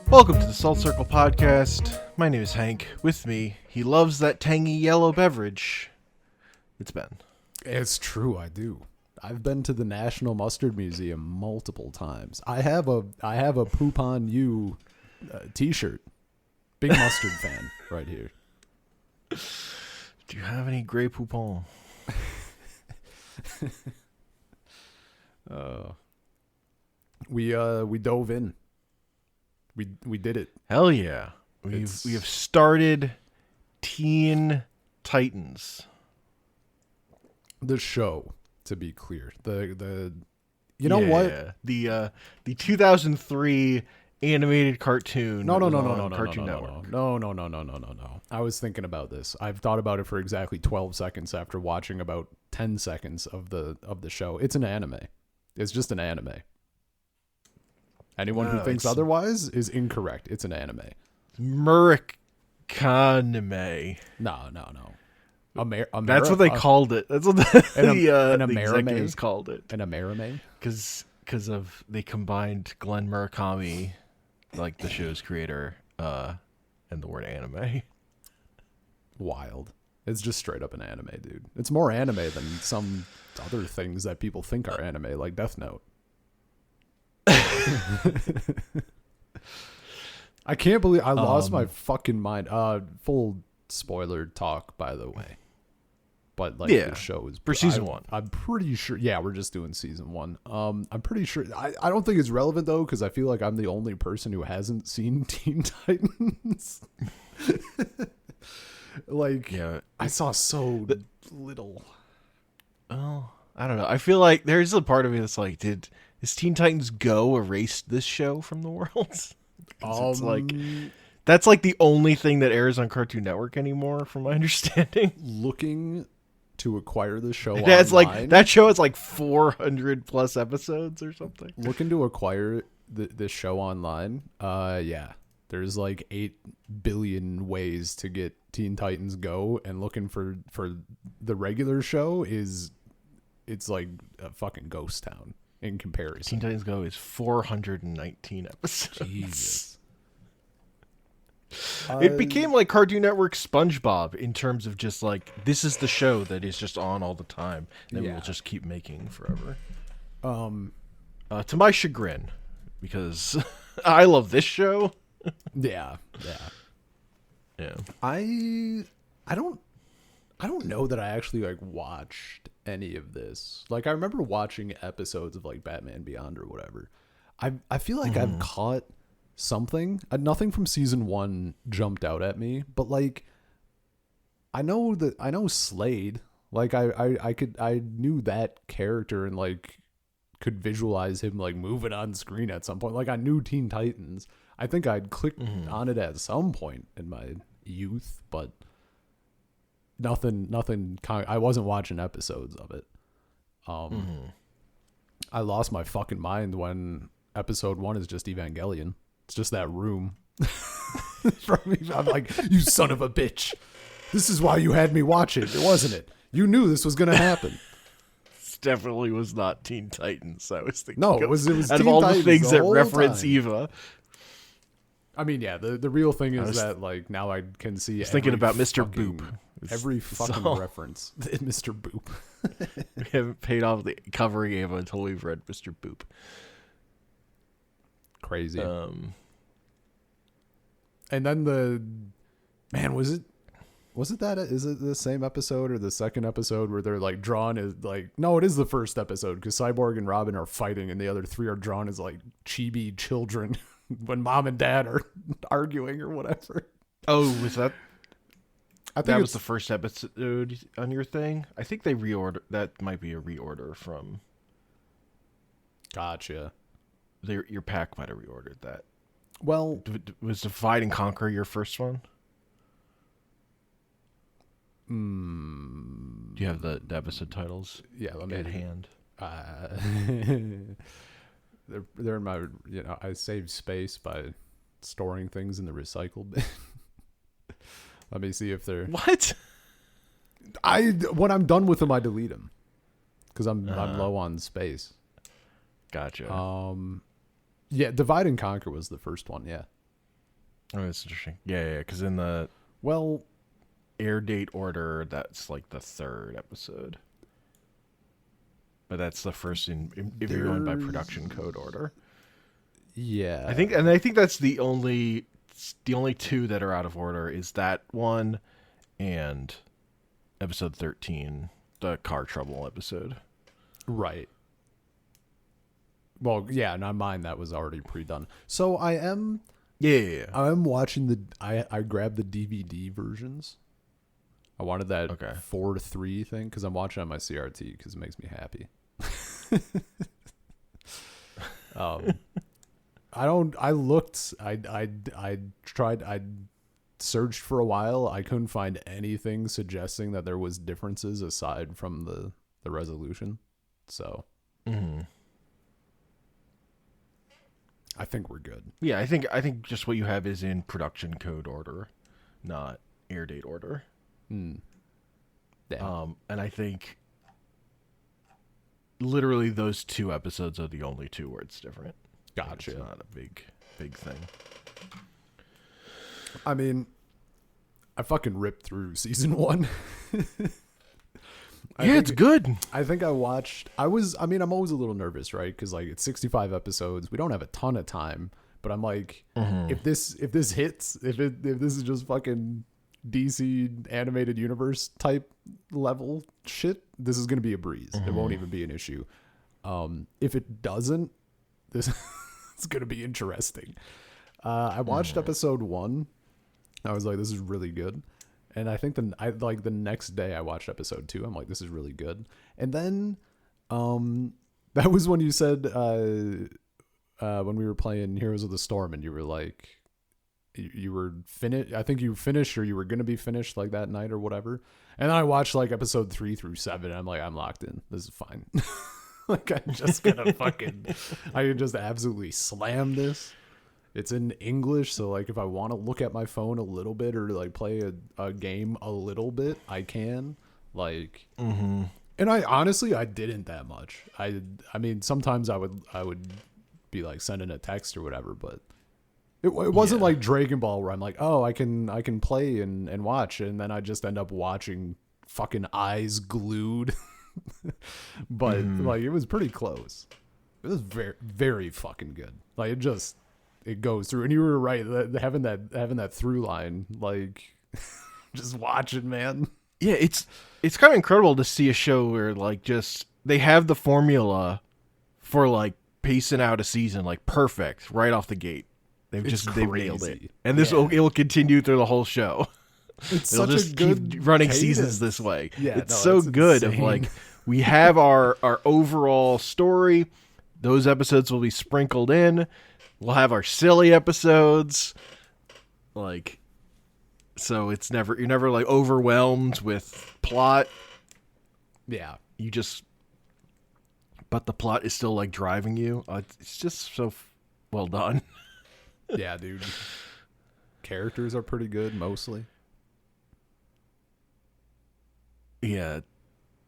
Welcome to the Salt Circle Podcast. My name is Hank. With me, he loves that tangy yellow beverage. It's Ben. It's true, I do. I've been to the National Mustard Museum multiple times. I have a Poop on You t-shirt. Big mustard fan right here. Do you have any Grey Poupon? We dove in. We did it. Hell yeah. We have started Teen Titans. The show, to be clear. The The 2003 animated cartoon. No. Cartoon Network. No. I was thinking about this. I've thought about it for exactly 12 seconds after watching about 10 seconds of the show. It's an anime. It's just an anime. Anyone who thinks otherwise is incorrect. It's an anime. Murakami. No. That's what they called it. That's what the executives called it. An Amerime? Because they combined Glen Murakami, like the show's creator, and the word anime. Wild. It's just straight up an anime, dude. It's more anime than some other things that people think are anime, like Death Note. I can't believe I lost my fucking mind. Full spoiler talk, by the way. But the show is for season 1. I'm pretty sure. Yeah, we're just doing season 1. I'm pretty sure. I don't think it's relevant though, because I feel like I'm the only person who hasn't seen Teen Titans. I saw so little. Oh, I don't know. I feel like there's a part of me that's like, is Teen Titans Go erased this show from the world? It's like that's like the only thing that airs on Cartoon Network anymore, from my understanding. Looking to acquire the show online. It's like that show is like 400 plus episodes or something. Looking to acquire this show online. Yeah. There's like 8 billion ways to get Teen Titans Go, and looking for the regular show it's like a fucking ghost town in comparison. Teen Titans Go is 419 episodes. Jesus. It became like Cartoon Network SpongeBob in terms of just like, this is the show that is just on all the time that we'll just keep making forever. To my chagrin, because I love this show. Yeah. I don't know that I actually like watched any of this. Like, I remember watching episodes of like Batman Beyond or whatever. I feel like I've caught something. Nothing from season 1 jumped out at me, but like I know Slade. Like I knew that character and like could visualize him like moving on screen at some point. Like, I knew Teen Titans. I think I'd clicked on it at some point in my youth, but nothing. I wasn't watching episodes of it. I lost my fucking mind when episode 1 is just Evangelion. It's just that room. I'm like, you son of a bitch. This is why you had me watch it, wasn't it? You knew this was going to happen. This definitely was not Teen Titans. I was thinking. No, it was out of all the things that reference Eva. I mean, yeah, the real thing is that like now I can see. I was thinking about Mr. Boop. Every fucking reference in Mr. Boop. We haven't paid off the covering Eva until we've read Mr. Boop. Crazy. And then was it the same episode or the second episode where they're like drawn as like, no, it is the first episode because Cyborg and Robin are fighting and the other 3 are drawn as like chibi children when mom and dad are arguing or whatever. Oh, was that? I think that was the first episode on your thing. I think they reordered. That might be a reorder from. Gotcha. Your pack might have reordered that. Well, was Divide and Conquer your first one? Do you have the episode titles? Yeah, let me at hand. They're in my. I save space by storing things in the recycle bin. Let me see if they're what. When I'm done with them, I delete them because I'm low on space. Gotcha. Yeah, Divide and Conquer was the first one. Yeah. Oh, that's interesting. Yeah, because in the Well, air date order, that's like the third episode. But that's the first if you're going by production code order. Yeah. I think that's the only two that are out of order is that one and episode 13, the car trouble episode. Right. Well, yeah, not mine. That was already pre-done. So I am. Yeah. I am watching I grabbed the DVD versions. I wanted that 4:3 thing because I'm watching on my CRT because it makes me happy. I tried. I searched for a while. I couldn't find anything suggesting that there was differences aside from the resolution. So. Mm-hmm. I think we're good. Yeah, I think just what you have is in production code order, not air date order. Yeah. And I think literally those two episodes are the only two where it's different. Gotcha. It's not a big thing. I mean, I fucking ripped through season 1. It's good. I think I'm always a little nervous, right? Because like it's 65 episodes. We don't have a ton of time, but I'm like, if this hits, if this is just fucking DC animated universe type level shit, this is gonna be a breeze. It won't even be an issue. If it doesn't, this it's gonna be interesting. I watched episode 1. I was like, this is really good. And I think the next day I watched episode 2. I'm like, this is really good. And then, that was when you said, when we were playing Heroes of the Storm, and you were like, you were finished. I think you finished, or you were gonna be finished like that night or whatever. And then I watched like episode 3 through 7. And I'm like, I'm locked in. This is fine. Like I'm just gonna I can just absolutely slam this. It's in English, so like if I want to look at my phone a little bit or like play a game a little bit, I can. Like, and I honestly didn't that much. I mean, sometimes I would be like sending a text or whatever, but it wasn't like Dragon Ball where I'm like, oh, I can play and watch, and then I just end up watching fucking eyes glued. But like it was pretty close. It was very, very fucking good. Like it goes through, and you were right, having that through line, like just watch it, man. Yeah, it's kind of incredible to see a show where like just they have the formula for like pacing out a season like perfect right off the gate. They've nailed it, and it will continue through the whole show. It's They'll such just a good keep running cadence. seasons this way. Yeah, it's so good. insane. Of like we have our overall story. Those episodes will be sprinkled in. We'll have our silly episodes, like, so you're never like overwhelmed with plot. Yeah, but the plot is still like driving you. It's just so well done. Yeah, dude. Characters are pretty good mostly. Yeah,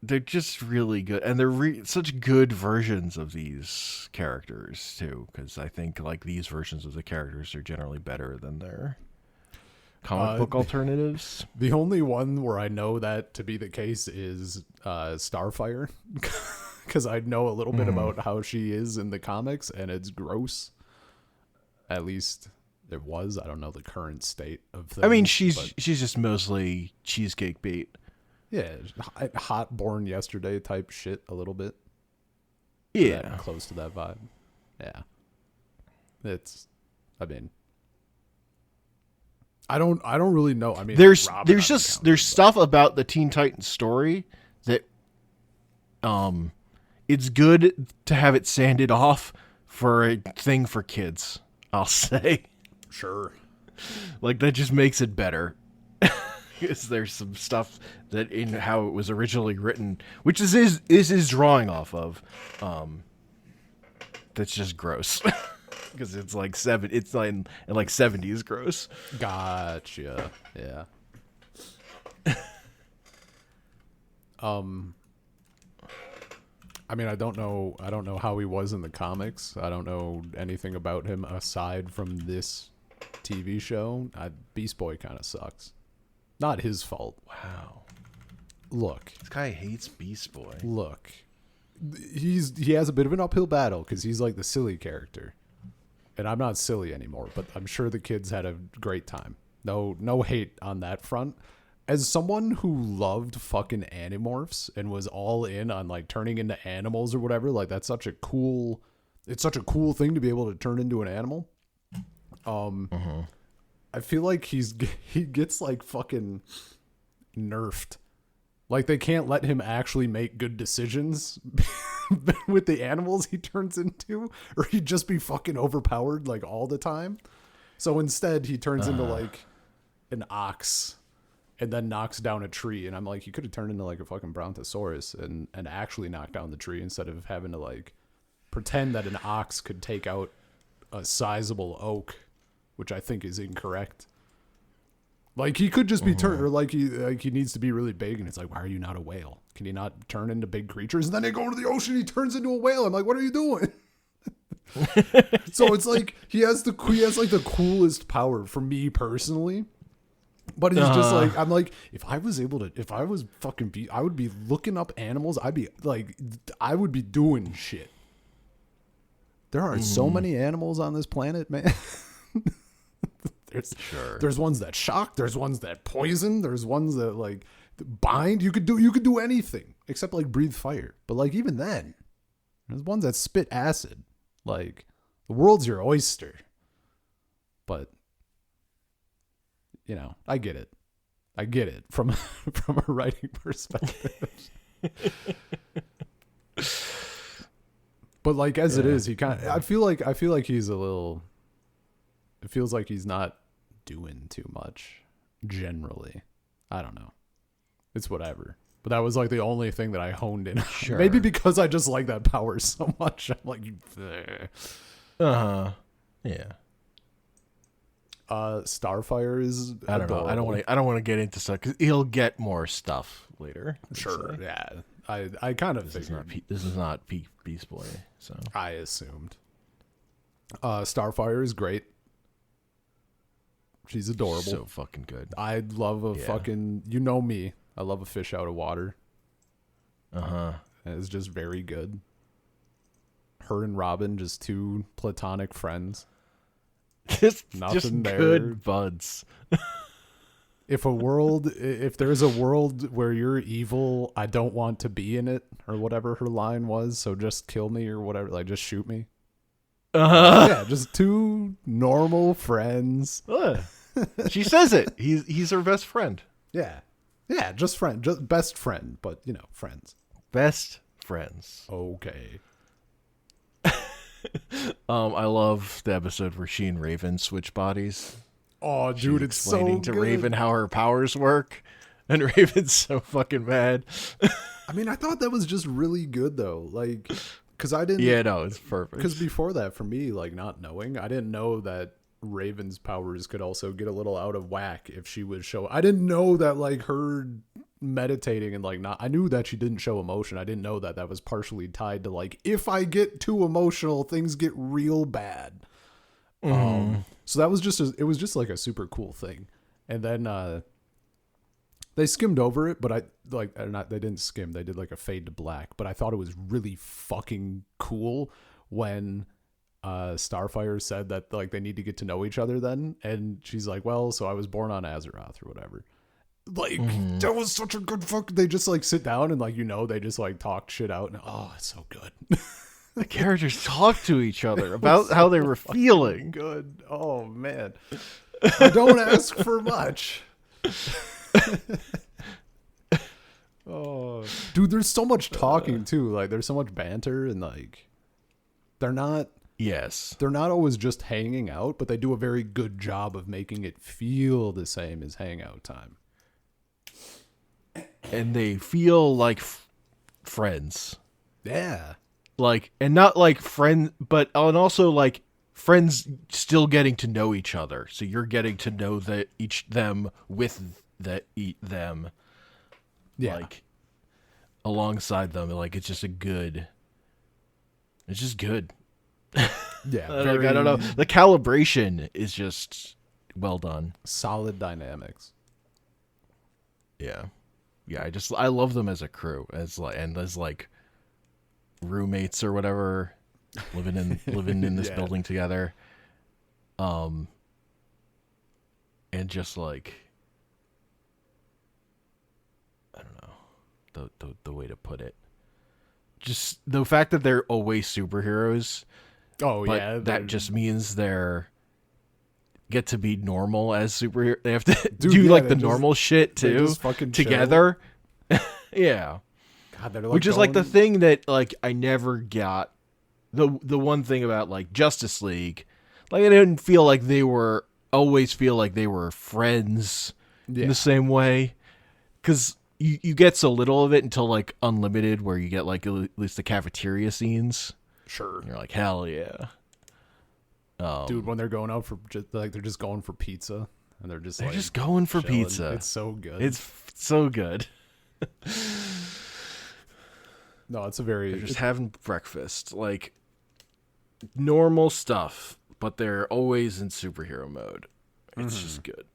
they're just really good, and they're such good versions of these characters too. Because I think like these versions of the characters are generally better than their comic book alternatives. The only one where I know that to be the case is Starfire, because I know a little bit about how she is in the comics, and it's gross. At least it was. I don't know the current state of things. I mean, she's just mostly cheesecake bait. Yeah, hot born yesterday type shit a little bit. Yeah, close to that vibe. Yeah, I mean, I don't really know. I mean, there's stuff about the Teen Titans story that it's good to have it sanded off for a thing for kids. I'll say, sure, like that just makes it better. Because there's some stuff that in how it was originally written, which is drawing off of, that's just gross. Because it's like it's like in like 70s gross. Gotcha. Yeah. I mean, I don't know how he was in the comics. I don't know anything about him aside from this TV show, Beast Boy kind of sucks. Not his fault. Wow. Look. This guy hates Beast Boy. Look. He has a bit of an uphill battle because he's like the silly character. And I'm not silly anymore, but I'm sure the kids had a great time. No hate on that front. As someone who loved fucking Animorphs and was all in on like turning into animals or whatever, like it's such a cool thing to be able to turn into an animal. I feel like he gets like fucking nerfed. Like they can't let him actually make good decisions with the animals he turns into, or he'd just be fucking overpowered like all the time. So instead he turns into like an ox and then knocks down a tree. And I'm like, he could have turned into like a fucking brontosaurus and actually knock down the tree instead of having to like pretend that an ox could take out a sizable oak, which I think is incorrect. Like he could just be turned, or like he needs to be really big, and it's like, why are you not a whale? Can you not turn into big creatures? And then they go into the ocean, he turns into a whale. I'm like, what are you doing? So it's like he has like the coolest power for me personally, but he's just like, I'm like, if I was I would be looking up animals. I would be doing shit. There are so many animals on this planet, man. There's ones that shock. There's ones that poison. There's ones that like bind. You could do anything except like breathe fire. But like even then, there's ones that spit acid. Like the world's your oyster. But you know, I get it from a writing perspective. But like as it is, he kind of. I feel like he's a little. It feels like he's not doing too much generally. I don't know. It's whatever. But that was like the only thing that I honed in. Sure. Maybe because I just like that power so much. I'm like, yeah. Starfire is. I don't know. I don't want to get into stuff because he'll get more stuff later. Sure. Yeah. I kind of figured. This is not peak Beast Boy. So I assumed. Starfire is great. She's adorable. So fucking good. I love a fucking, you know me. I love a fish out of water. It's just very good. Her and Robin, just two platonic friends. Nothing there. Good buds. If there's a world where you're evil, I don't want to be in it, or whatever her line was. So just kill me or whatever. Like just shoot me. Yeah, just two normal friends. She says it. He's her best friend. Yeah, just friend, just best friend, but you know, friends. Best friends. Okay. I love the episode where she and Raven switch bodies. Oh, dude, it's so good. To Raven how her powers work, and Raven's so fucking mad. I mean, I thought that was just really good though, like. Because I didn't. Yeah, no, it's perfect. Because before that, for me, like not knowing, I didn't know that Raven's powers could also get a little out of whack if she would show. I didn't know that like her meditating and like not. I knew that she didn't show emotion. I didn't know that was partially tied to like if I get too emotional, things get real bad. So that was it was just like a super cool thing, and then they skimmed over it, but they didn't skim. They did like a fade to black, but I thought it was really fucking cool when Starfire said that like they need to get to know each other then. And she's like, well, so I was born on Azeroth or whatever. Like that was such a good they just like sit down and like, you know, they just like talk shit out and it's so good. The characters talk to each other about how they were feeling. Good. Oh man. I don't ask for much. Oh, dude, there's so much talking too. Like, there's so much banter, and like, they're not always just hanging out, but they do a very good job of making it feel the same as hangout time. And they feel like friends. Yeah. Like, and not like friends, but and also like friends still getting to know each other. So you're getting to know them with them. Yeah. Like alongside them. Like it's just good. Yeah. I don't know. The calibration is just well done. Solid dynamics. Yeah. I love them as a crew, as like roommates or whatever, living in this building together. And just like, I don't know the way to put it. Just the fact that they're always superheroes. Oh, but yeah. That just means get to be normal as superhero. They have to do like the normal shit too together. Yeah. God, they're like which is like the thing that like I never got. The one thing about like Justice League, like I didn't always feel like they were friends in the same way, because you get so little of it until like Unlimited, where you get like at least the cafeteria scenes. Sure. And you're like, hell yeah. Dude, when they're going out for they're just going for pizza, and they're just going for chilling. pizza. It's so good. It's so good. No, they're just having breakfast, like normal stuff, but they're always in superhero mode. It's just good.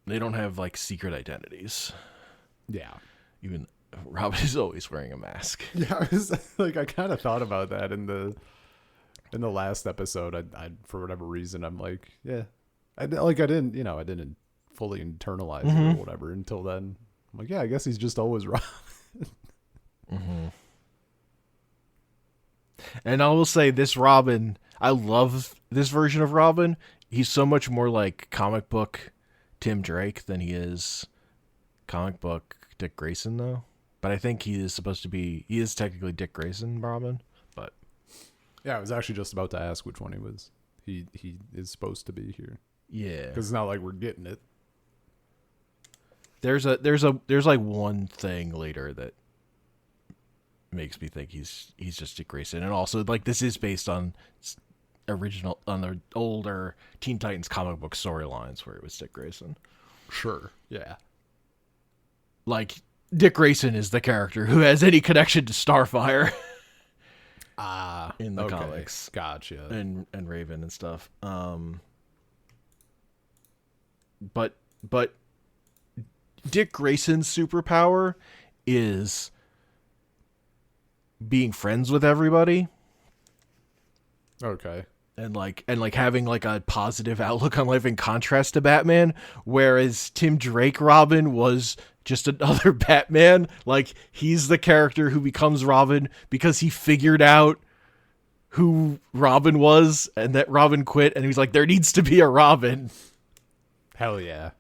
They don't have like secret identities. Yeah. Even Robin is always wearing a mask. Yeah, I kind of thought about that in the last episode. I for whatever reason I'm like, yeah, I didn't fully internalize it or whatever until then. I'm like, yeah, I guess he's just always Robin. And I will say, this Robin, I love this version of Robin. He's so much more like comic book Tim Drake than he is comic book Dick Grayson, though. But I think he is technically Dick Grayson Robin. But yeah, I was actually just about to ask which one he was. He is supposed to be here. Yeah, because it's not like we're getting it. There's like one thing later that makes me think he's just Dick Grayson, and also like this is based on the older Teen Titans comic book storylines where it was Dick Grayson. Sure. Yeah. Like Dick Grayson is the character who has any connection to Starfire. In the comics. Gotcha. And Raven and stuff. But Dick Grayson's superpower is being friends with everybody. Okay. And having like a positive outlook on life, in contrast to Batman, whereas Tim Drake Robin was just another Batman. Like, he's the character who becomes Robin because he figured out who Robin was and that Robin quit, and he's like, there needs to be a Robin. Hell yeah.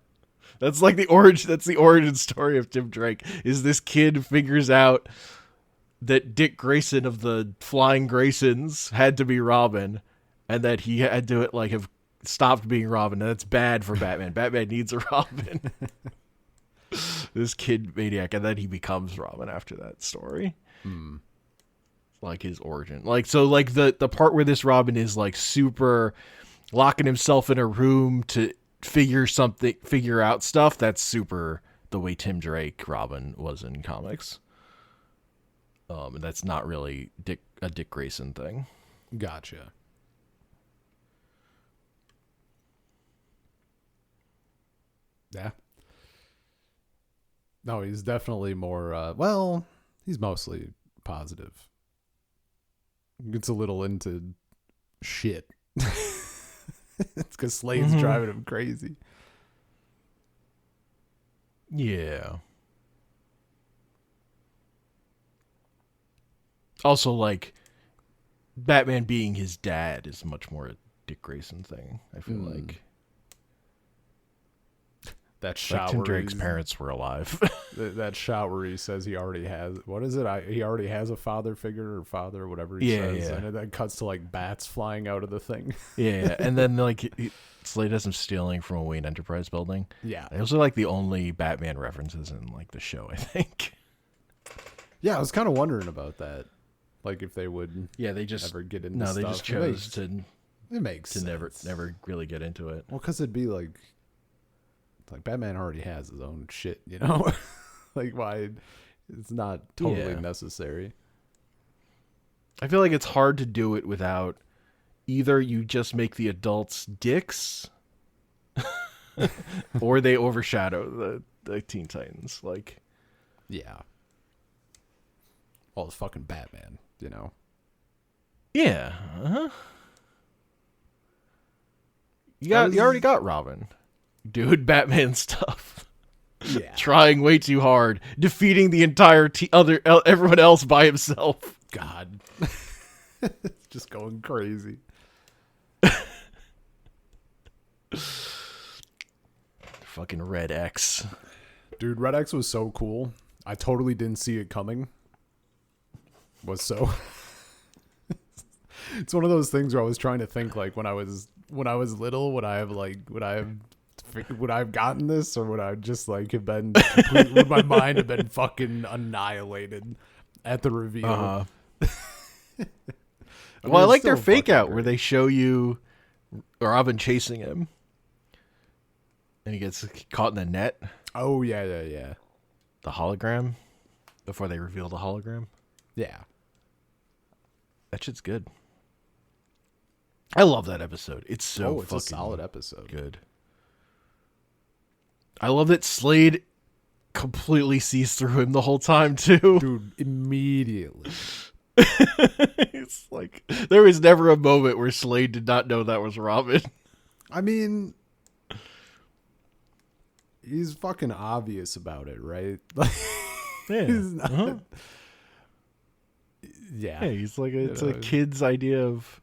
That's like the origin story of Tim Drake, is this kid figures out that Dick Grayson of the Flying Graysons had to be Robin, and that he had to like have stopped being Robin. And that's bad for Batman. Batman needs a Robin. This kid maniac, and then he becomes Robin after that story. Like his origin. Like, so like the part where this Robin is like super locking himself in a room to figure out stuff, that's super the way Tim Drake Robin was in comics. And that's not really a Dick Grayson thing. Gotcha. Yeah. No, he's definitely more, he's mostly positive. Gets a little into shit. It's because Slade's driving him crazy. Yeah. Also, like, Batman being his dad is much more a Dick Grayson thing, I feel like. That shot like Tim Drake's parents were alive. That shot where he says he already has, what is it? He already has a father figure or father or whatever he says. Yeah. And it then cuts to like bats flying out of the thing. Yeah. And then like Slade has him stealing from a Wayne Enterprise building. Yeah. Those are like the only Batman references in like the show, I think. Yeah, I was kind of wondering about that. Like if they would they just ever get into stuff. No, they just chose it makes to sense. never really get into it. Well, because it'd be like Batman already has his own shit, you know? Like, why? It's not totally necessary. I feel like it's hard to do it without either you just make the adults dicks, or they overshadow the Teen Titans. Like, yeah. Well, it's fucking Batman, you know. yeah, you already got Robin doing Batman stuff. Yeah. Trying way too hard, defeating the entire everyone else by himself. God. It's just going crazy. Fucking Red X. Dude, Red X was so cool. I totally didn't see it coming. Was so It's one of those things where I was trying to think, like, when I was little, would I have gotten this, or would I just like have been would my mind have been fucking annihilated at the reveal? Well, I like their fake out where they show you Robin chasing him, and he gets caught in the net. Oh yeah. The hologram before they reveal the hologram. Yeah, that shit's good. I love that episode. It's it's fucking a solid episode. Good. I love that Slade completely sees through him the whole time too. Dude, immediately. It's like there was never a moment where Slade did not know that was Robin. I mean, he's fucking obvious about it, right? Like, Yeah. he's not, Yeah, he's like it's a kid's idea of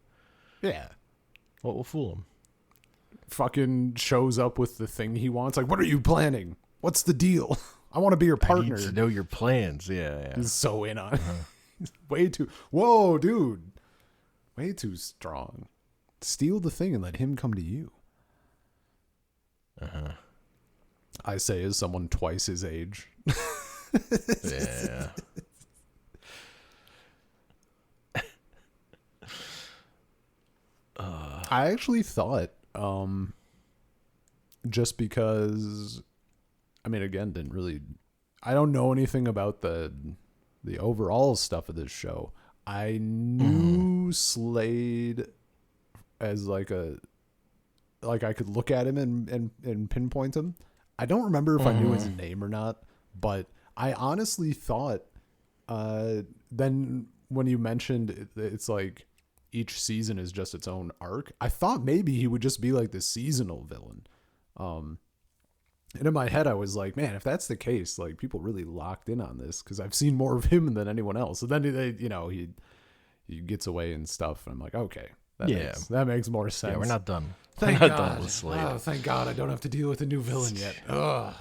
what will fool him. Fucking shows up with the thing he wants. Like, what are you planning? What's the deal? I want to be your partner. I need to know your plans. Yeah. He's so in on it. He's way too. Whoa, dude. Way too strong. Steal the thing and let him come to you. I say as someone twice his age. Yeah. I actually thought, just because, I mean, again, I don't know anything about the overall stuff of this show. I knew Slade as like I could look at him and pinpoint him. I don't remember if I knew his name or not, but I honestly thought, then when you mentioned it's like each season is just its own arc, I thought maybe he would just be like the seasonal villain. And in my head, I was like, man, if that's the case, like people really locked in on this because I've seen more of him than anyone else. So then he gets away and stuff. And I'm like, okay, that makes more sense. Yeah, we're not done. Thank we're God. not done with Slade. Oh, thank God I don't have to deal with a new villain yet. Ugh.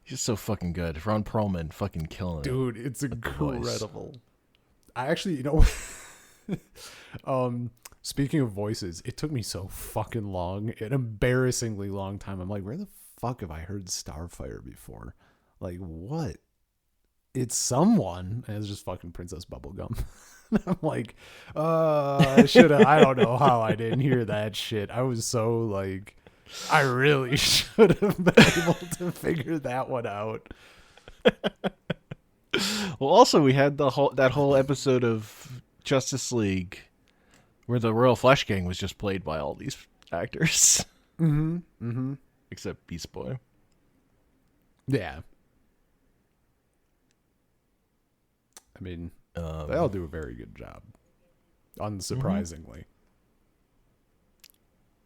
He's so fucking good. Ron Perlman fucking killing it. Dude, it's incredible. I actually, speaking of voices, it took me so fucking long, an embarrassingly long time. I'm like, where the fuck have I heard Starfire before? Like, what? It's someone. And it's just fucking Princess Bubblegum. I'm like, I don't know how I didn't hear that shit. I was so like, I really should have been able to figure that one out. Well, also we had that whole episode of Justice League where the Royal Flush Gang was just played by all these actors. Except Beast Boy. Yeah. I mean, they all do a very good job. Unsurprisingly.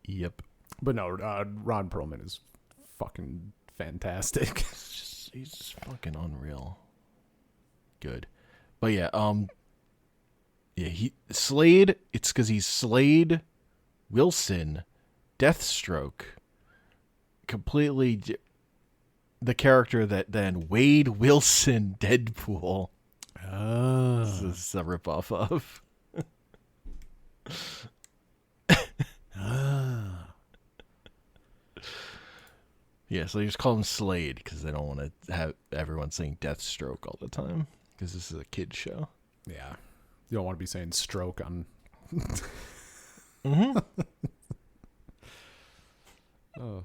Yep. But no, Ron Perlman is fucking fantastic. He's just fucking unreal. Good. But yeah, Slade, it's because he's Slade, Wilson, Deathstroke, completely the character that then Wade Wilson Deadpool. This is a ripoff of. Yeah, so they just call him Slade because they don't want to have everyone saying Deathstroke all the time because this is a kid's show. Yeah. You don't want to be saying stroke on. Oh.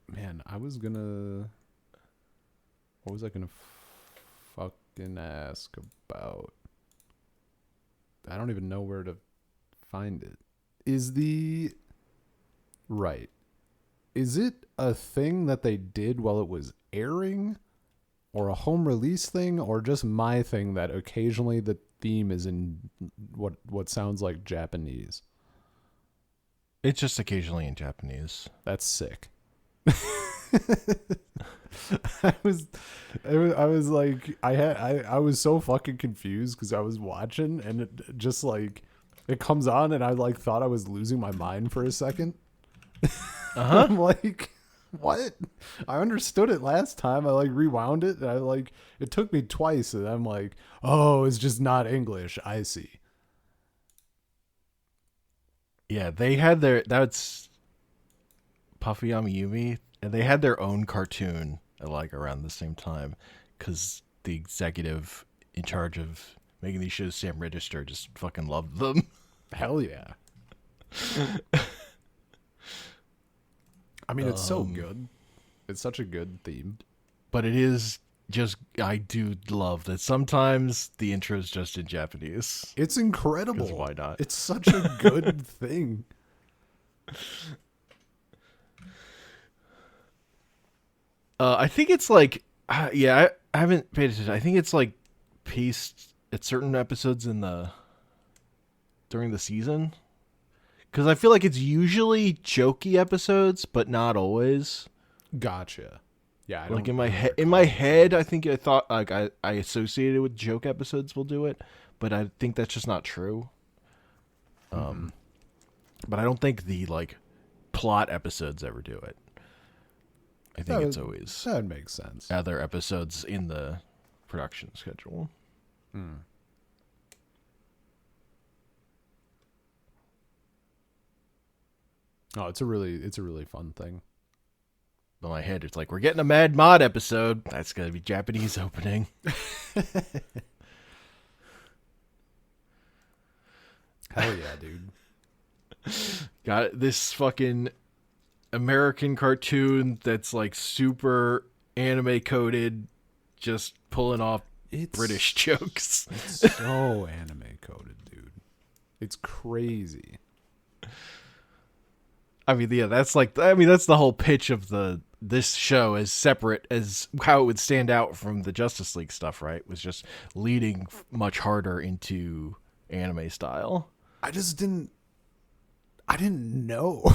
Man, I was gonna What was I gonna fucking ask about? I don't even know where to find it. Is it a thing that they did while it was airing, or a home release thing, or just my thing that occasionally the theme is in what sounds like Japanese? It's just occasionally in Japanese. That's sick. I was like, I was so fucking confused because I was watching and it just like it comes on and I like thought I was losing my mind for a second. I'm like, what? I understood it last time. I like rewound it and I like it took me twice and I'm like, oh, it's just not English. I see. Yeah, they had that's Puffy Amiyumi, and they had their own cartoon at like around the same time because the executive in charge of making these shows, Sam Register, just fucking loved them. Hell yeah. I mean, it's so good. It's such a good theme. But it is just, I do love that sometimes the intro is just in Japanese. It's incredible. 'Cause why not? It's such a good thing. I think it's like, I haven't paid attention. I think it's like paced at certain episodes during the season. Because I feel like it's usually jokey episodes, but not always. Gotcha. Yeah, Like in my head, I think I thought like I associated with joke episodes will do it, but I think that's just not true. But I don't think the like plot episodes ever do it. I think it's always that makes sense. other episodes in the production schedule. Oh, it's a really fun thing. In my head, it's like we're getting a Mad Mod episode. That's gonna be Japanese opening. Hell yeah, dude. Got this fucking American cartoon that's like super anime coded, just pulling off British jokes. It's so anime coded, dude. It's crazy. I mean, yeah, that's the whole pitch of this show, as separate as how it would stand out from the Justice League stuff, right? Was just leading much harder into anime style. I didn't know.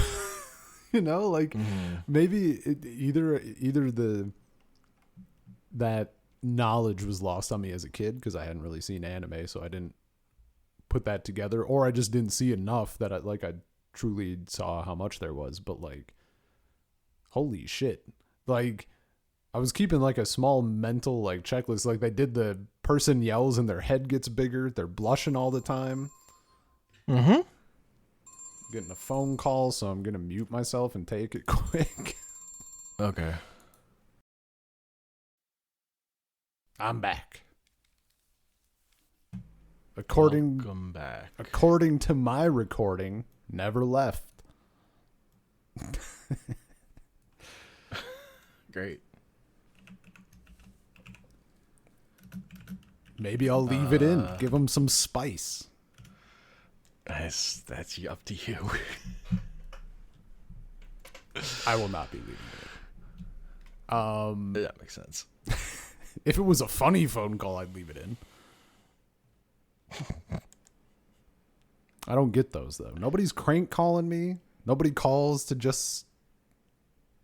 You know, like maybe either that knowledge was lost on me as a kid because I hadn't really seen anime, so I didn't put that together, or I just didn't see enough that I truly saw how much there was. But like, holy shit, like I was keeping like a small mental like checklist. Like they did the person yells and their head gets bigger, they're blushing all the time. Getting a phone call, so I'm gonna mute myself and take it quick. Okay. I'm back. Welcome back. According to my recording, never left. Great. Maybe I'll leave it in. Give them some spice. That's up to you. I will not be leaving it. That makes sense. If it was a funny phone call, I'd leave it in. I don't get those though. Nobody's crank calling me. Nobody calls to just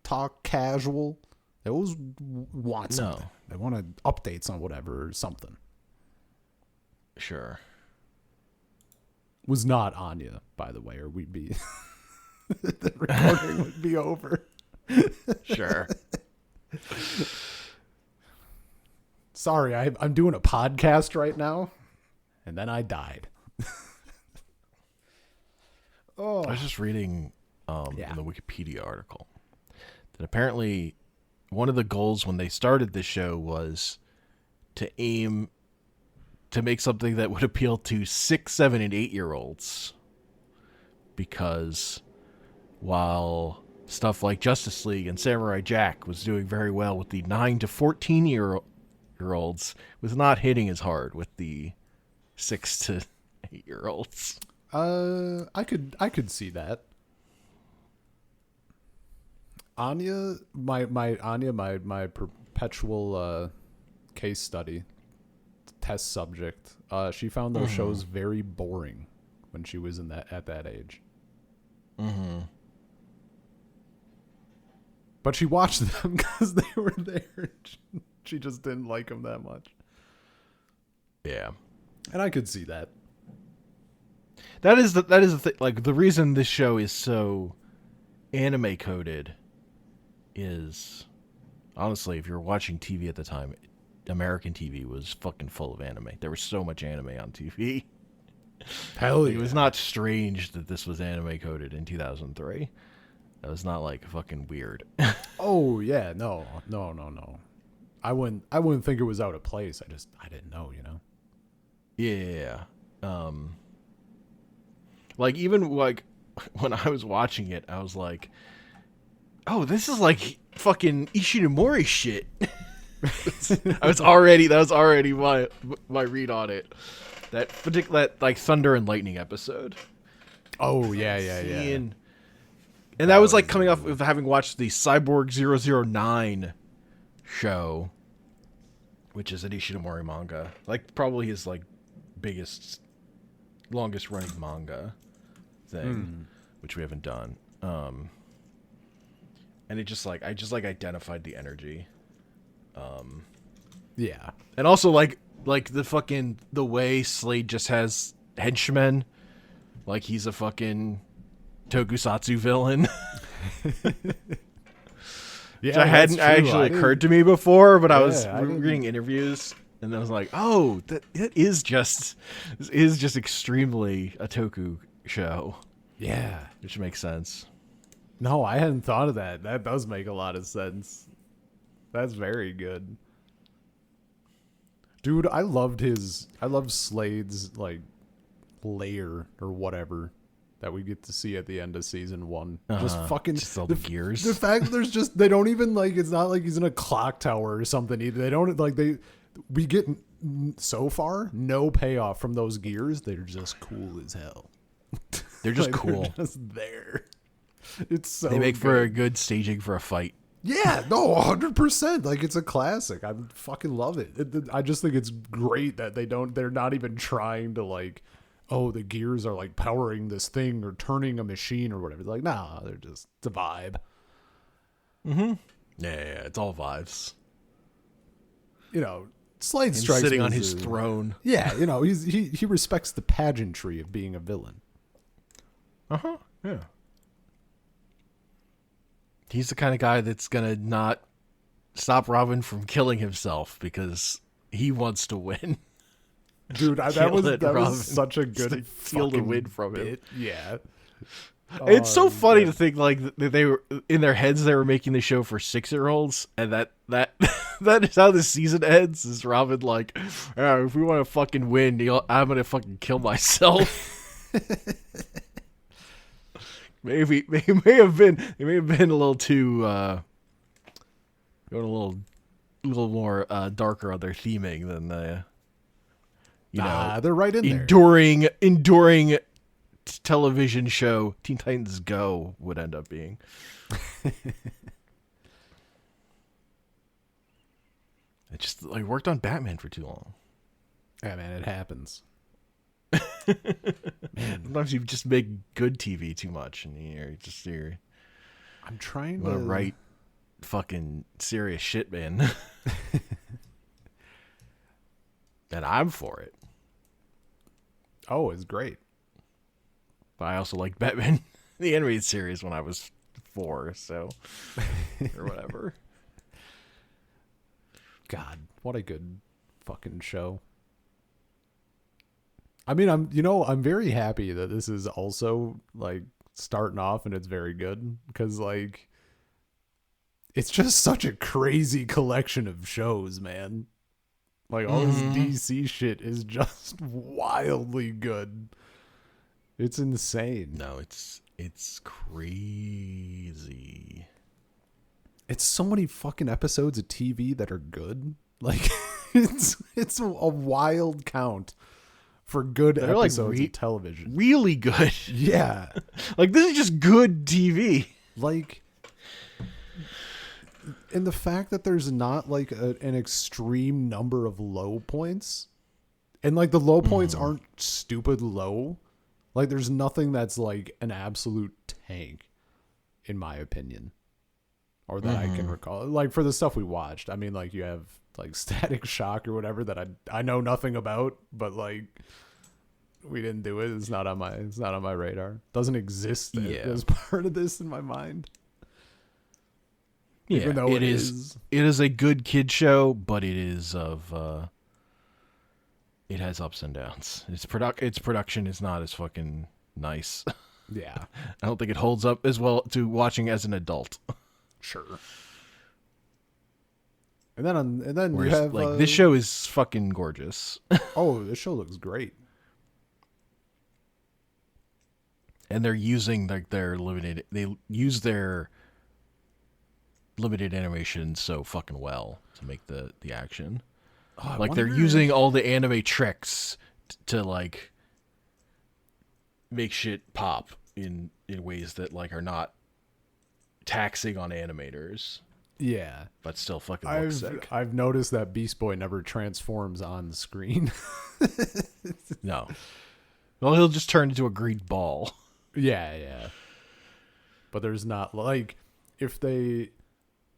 talk casual. They always want something. No. They want updates on whatever or something. Sure. Was not Anya, by the way, or we'd be the recording would be over. Sure. Sorry, I'm doing a podcast right now, and then I died. I was just reading in the Wikipedia article that apparently one of the goals when they started this show was to aim to make something that would appeal to 6, 7, and 8-year-olds. Because while stuff like Justice League and Samurai Jack was doing very well with the 9 to 14-year-olds, was not hitting as hard with the 6 to 8-year-olds. I could see that. Anya, my perpetual case study, test subject. She found those shows very boring when she was at that age. Mm-hmm. But she watched them because they were there. She just didn't like them that much. Yeah, and I could see that. That is the thing. Like, the reason this show is so anime coded is, honestly, if you're watching TV at the time, American TV was fucking full of anime. There was so much anime on TV. Hell yeah. It was not strange that this was anime coded in 2003. That was not like fucking weird. Oh yeah, no. I wouldn't think it was out of place. I didn't know, you know. Yeah. Like, even like when I was watching it, I was like, "Oh, this is like fucking Ishinomori shit." That was already my read on it. That particular like Thunder and Lightning episode. Oh yeah. And that was like coming off of having watched the Cyborg 009 show, which is an Ishinomori manga. Like, probably his like biggest, longest running manga thing, which we haven't done. And it just like, I just like identified the energy. Yeah. And also like the way Slade just has henchmen, like he's a fucking tokusatsu villain. Yeah, Which hadn't actually occurred to me before, but I was reading interviews and I was like, "Oh, it is just extremely a toku show." Yeah, which makes sense. No, I hadn't thought of that. That does make a lot of sense. That's very good. Dude, I loved Slade's like lair or whatever that we get to see at the end of season 1. Just fucking just all the gears. The fact they don't even like, it's not like he's in a clock tower or something either. They don't like, we get so far no payoff from those gears. They're just cool as hell. They're just like, cool. They're just there. It's so they make good. for a good staging for a fight. Yeah, no, 100%. Like, it's a classic. I fucking love it. I just think it's great that they're not even trying to like, oh, the gears are like powering this thing or turning a machine or whatever. They're like, nah, they're just, it's a vibe. Mm-hmm. Yeah, it's all vibes. You know, Slade strikes sitting on his throne. Yeah, you know, he respects the pageantry of being a villain. Uh-huh. Yeah. He's the kind of guy that's gonna not stop Robin from killing himself because he wants to win. Dude, that was such a good steal the win from him. Yeah. It's so funny to think like they were in their heads. They were making the show for 6-year-olds, and that is how the season ends. Is Robin like, if we want to fucking win, I'm gonna fucking kill myself. Maybe it may have been a little too going a little more darker on their theming than they're right in enduring television show Teen Titans Go would end up being. It just like worked on Batman for too long. Yeah, man, it happens. Man, sometimes you just make good TV too much, and you're I'm trying to write fucking serious shit, man. And I'm for it. Oh, it's great. But I also liked Batman, the animated series, when I was 4, so or whatever. God, what a good fucking show. I mean, I'm very happy that this is also like starting off and it's very good, because like it's just such a crazy collection of shows, man. Like all this DC shit is just wildly good. It's insane. No, it's crazy. it's so many fucking episodes of TV that are good. Like it's a wild count for good They're episodes like of television. Really good. Yeah. Like this is just good TV. Like, and the fact that there's not like an extreme number of low points, and like the low points aren't stupid low. Like there's nothing that's like an absolute tank, in my opinion, or that I can recall. Like for the stuff we watched, I mean, like you have like Static Shock or whatever that I know nothing about, but like we didn't do it. It's not on my radar. Doesn't exist as part of this in my mind. Yeah, even though it is. It is a good kid show, but it is it has ups and downs. Its production is not as fucking nice. Yeah. I don't think it holds up as well to watching as an adult. Sure. And then Whereas, you have like this show is fucking gorgeous. Oh, this show looks great. And they're using their limited animation so fucking well to make the action. Oh, like they're using all the anime tricks to like make shit pop in ways that like are not taxing on animators. Yeah, but still fucking looks sick. I've noticed that Beast Boy never transforms on the screen. No. Well, he'll just turn into a green ball. Yeah. But there's not like if they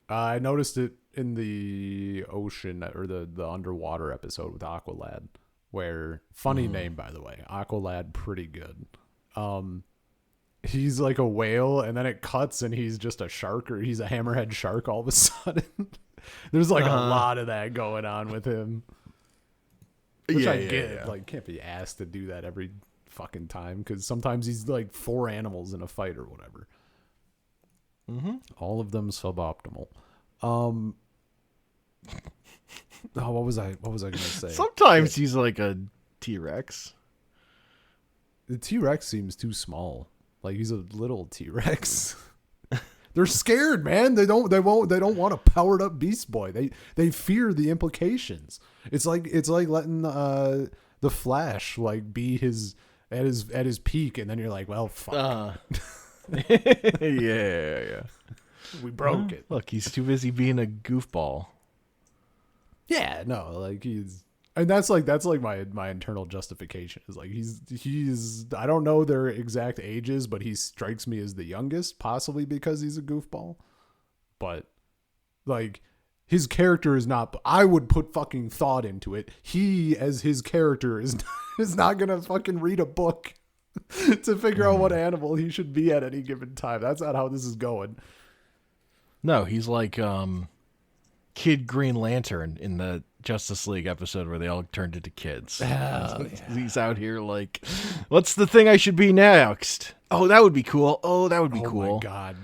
I noticed it in the ocean or the underwater episode with Aqualad, where funny name by the way, Aqualad, pretty good. He's like a whale, and then it cuts, and he's just a shark, or he's a hammerhead shark all of a sudden. There's like a lot of that going on with him, which I get. Yeah. Like, can't be asked to do that every fucking time, because sometimes he's like 4 animals in a fight or whatever. All of them suboptimal. Oh, what was I gonna say? Sometimes he's like a T-Rex. The T-Rex seems too small. Like he's a little T-Rex. They're scared, man. They don't want a powered up Beast Boy. They fear the implications. It's like letting the Flash like be at his peak, and then you're like, well, fuck. Yeah. We broke it. Look, he's too busy being a goofball. Yeah, no, like and that's like my internal justification is like he's I don't know their exact ages, but he strikes me as the youngest, possibly because he's a goofball. But like his character is not. I would put fucking thought into it. He as his character is not gonna fucking read a book to figure out what animal he should be at any given time. That's not how this is going. No, he's like Kid Green Lantern in the Justice League episode where they all turned into kids. He's out here like, what's the thing I should be next? Oh, that would be cool. Oh, that would be cool. Oh my god.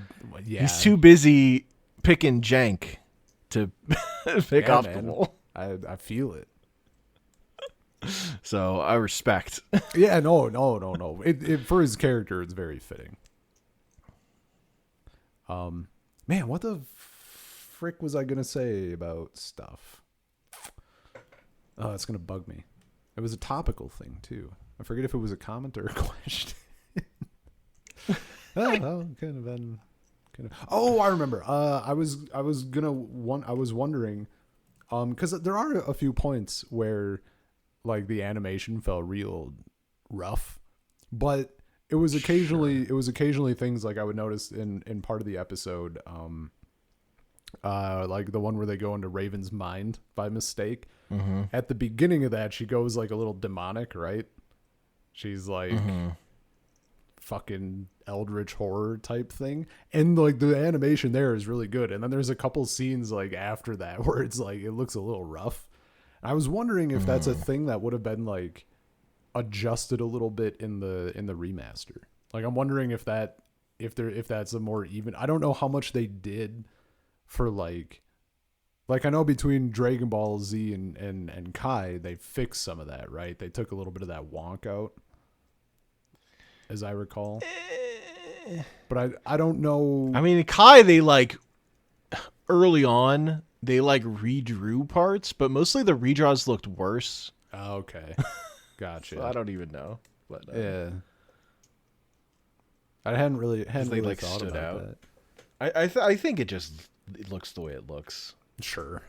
Yeah. He's too busy picking jank to pick optimal. I feel it. So I respect. Yeah, no. It for his character, it's very fitting. Man, what the frick was I gonna say about stuff? Oh, it's gonna bug me. It was a topical thing too. I forget if it was a comment or a question. Could have been. Oh, I remember. I was wondering, because there are a few points where, like, the animation felt real rough, but it was occasionally things like I would notice in part of the episode, like the one where they go into Raven's mind by mistake. Mm-hmm. At the beginning of that, she goes like a little demonic, right? She's like fucking eldritch horror type thing, and like the animation there is really good. And then there's a couple scenes like after that where it's like it looks a little rough. I was wondering if that's a thing that would have been like adjusted a little bit in the remaster. Like I'm wondering if that's a more even. I don't know how much they did for like I know between Dragon Ball Z and Kai they fixed some of that, right? They took a little bit of that wonk out, as I recall. But I don't know. I mean, Kai, they like early on they like redrew parts, but mostly the redraws looked worse. Oh, okay. Gotcha. So I don't even know. But yeah. I hadn't really like thought stood about out. that. I think it looks the way it looks. Sure.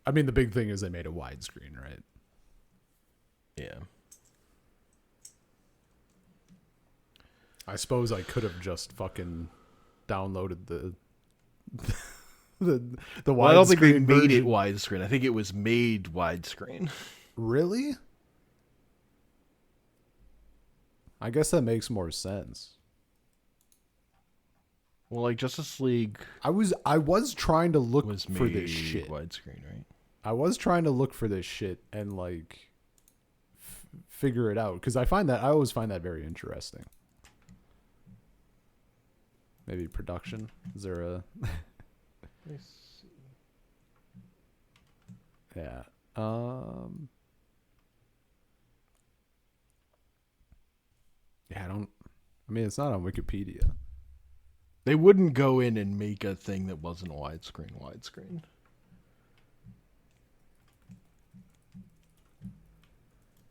I mean, the big thing is they made a widescreen, right? Yeah. I suppose I could have just fucking downloaded the widescreen. Well, I don't think they made version. it widescreen. I think it was made widescreen. Really? I guess that makes more sense. Well, like Justice League I was trying to look was for made this shit. widescreen, right? I was trying to look for this shit and like figure it out because I always find that very interesting. Maybe production. Is there a? Let's see. Yeah. Yeah. I mean, it's not on Wikipedia. They wouldn't go in and make a thing that wasn't a widescreen.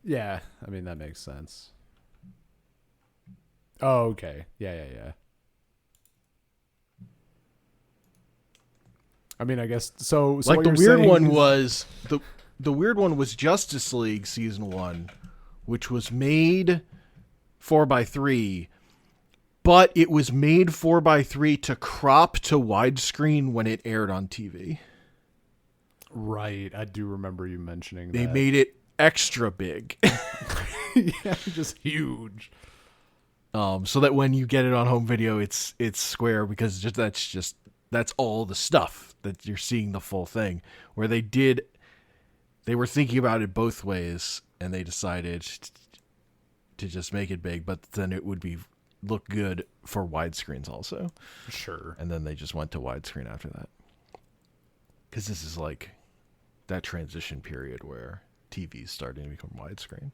Yeah. I mean, that makes sense. Oh, okay. Yeah. I mean, I guess so. Like the weird one was the weird one was Justice League season 1, which was made 4:3, but it was made 4:3 to crop to widescreen when it aired on TV. Right, I do remember you mentioning They that. made it extra big. Yeah, just huge. So that when you get it on home video, it's square because that's all the stuff that you're seeing the full thing. Where they were thinking about it both ways, and they decided to just make it big, but then it would look good for widescreens also. Sure. And then they just went to widescreen after that. Because this is like that transition period where TV's starting to become widescreen.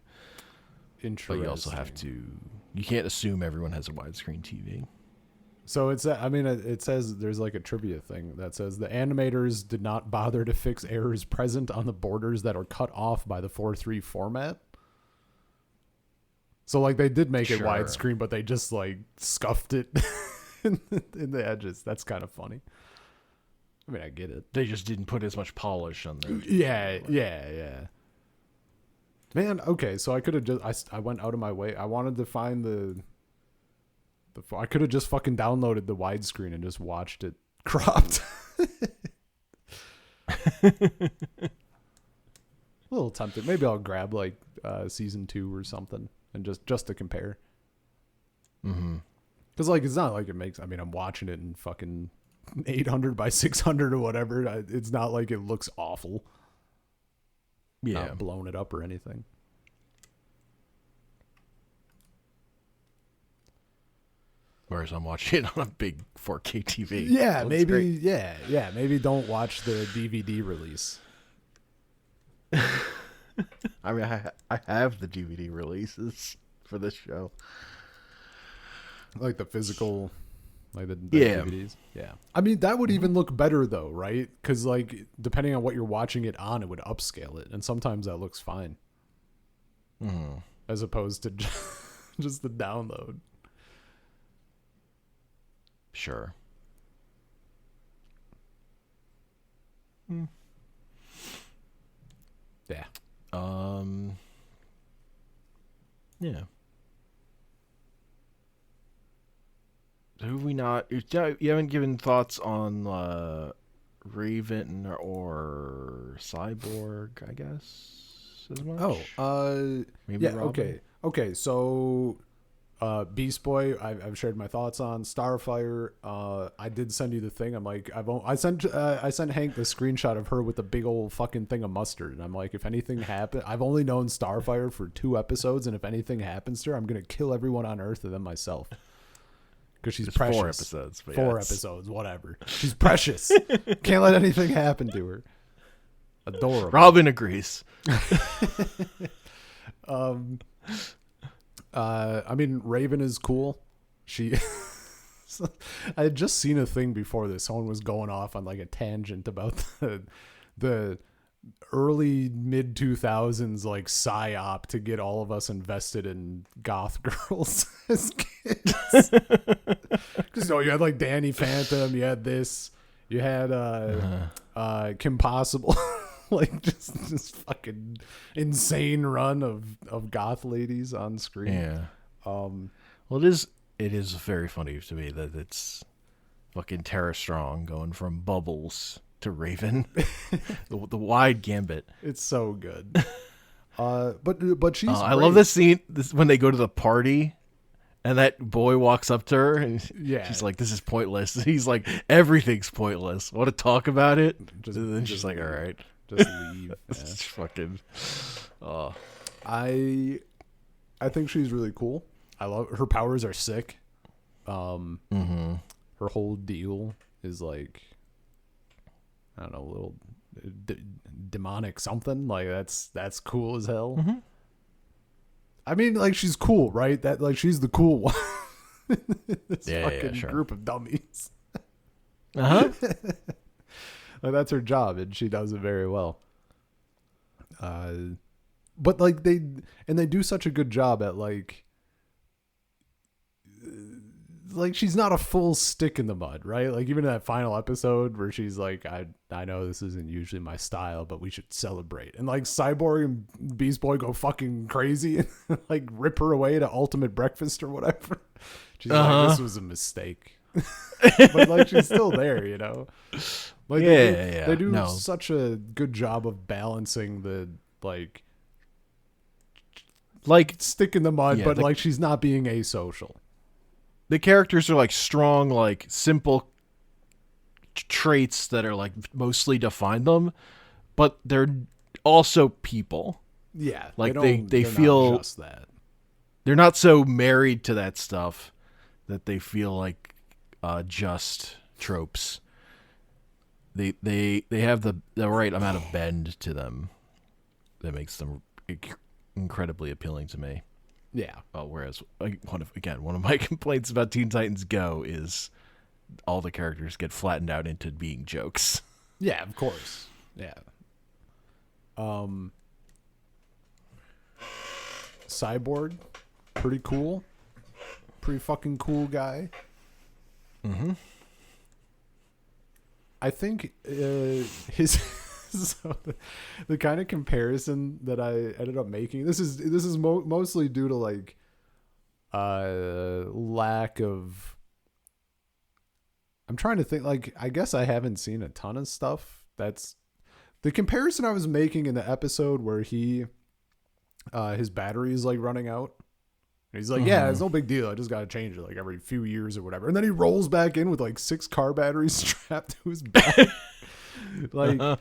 Interesting. But you also you can't assume everyone has a widescreen TV. So it says there's like a trivia thing that says the animators did not bother to fix errors present on the borders that are cut off by the 4:3 format. So like they did make it widescreen, but they just like scuffed it in the edges. That's kind of funny. I mean, I get it. They just didn't put as much polish on there. Yeah. Man, okay, so I could have just I went out of my way. I wanted to find I could have just fucking downloaded the widescreen and just watched it cropped. A little tempted. Maybe I'll grab like season 2 or something and just to compare. Mm-hmm. Because like it's not like it makes. I mean, I'm watching it in fucking 800 by 600 or whatever. It's not like it looks awful. Yeah, not blown it up or anything. Whereas I'm watching it on a big 4K TV. Yeah, so maybe. Yeah. Maybe don't watch the DVD release. I mean, I have the DVD releases for this show, like the physical, like the yeah. DVDs. Yeah, I mean that would even look better though, right? Because like depending on what you're watching it on, it would upscale it, and sometimes that looks fine, as opposed to just the download. Sure. Yeah. Yeah. Who have we not? You haven't given thoughts on Raven or Cyborg, I guess, as much. Maybe yeah. Robin? Okay. So, Beast Boy, I've shared my thoughts on Starfire. I did send you the thing. I'm like, I sent Hank the screenshot of her with a big old fucking thing of mustard, and I'm like, if anything happens, I've only known Starfire for 2 episodes, and if anything happens to her, I'm gonna kill everyone on Earth and then myself. Because she's precious. 4 episodes. But 4 episodes, whatever. She's precious. Can't let anything happen to her. Adorable. Robin agrees. I mean, Raven is cool. She I had just seen a thing before this. Someone was going off on like a tangent about the early mid 2000s like psyop to get all of us invested in goth girls as kids. Because you had like Danny Phantom, you had this, you had Kim Possible, like just this fucking insane run of goth ladies on screen. Yeah. Well, it is very funny to me that it's fucking Tara Strong going from Bubbles to Raven, the wide gambit. It's so good. But she's. I love this scene. When they go to the party, and that boy walks up to her, and she's like, "This is pointless." He's like, "Everything's pointless. Want to talk about it?" And then she's like, "All right, just leave." It's fucking. I think she's really cool. I love her powers are sick. Her whole deal is like, I don't know, a little demonic something. Like that's cool as hell. Mm-hmm. I mean, like she's cool, right? That like she's the cool one. This fucking group of dummies. Like, that's her job, and she does it very well. But like they do such a good job at like she's not a full stick in the mud, right? Like even in that final episode where she's like, I know this isn't usually my style, but we should celebrate. And like Cyborg and Beast Boy go fucking crazy and like rip her away to Ultimate Breakfast or whatever. She's like, this was a mistake. But like she's still there, you know? Like they do such a good job of balancing the like stick in the mud, but like she's not being asocial. The characters are like strong, like simple traits that are like mostly define them, but they're also people. Yeah, like they feel not just that. They're not so married to that stuff that they feel like just tropes. They have the right amount of bend to them that makes them incredibly appealing to me. Yeah. Whereas one of my complaints about Teen Titans Go is all the characters get flattened out into being jokes. Yeah, of course. Yeah. Cyborg, pretty cool. Pretty fucking cool guy. Mm-hmm. I think his so the kind of comparison that I ended up making, this is mostly due to like lack of, I'm trying to think, like I guess I haven't seen a ton of stuff. That's the comparison I was making in the episode where he his battery is like running out. And he's like, yeah, it's no big deal. I just got to change it like every few years or whatever. And then he rolls back in with like 6 car batteries strapped to his back. Like,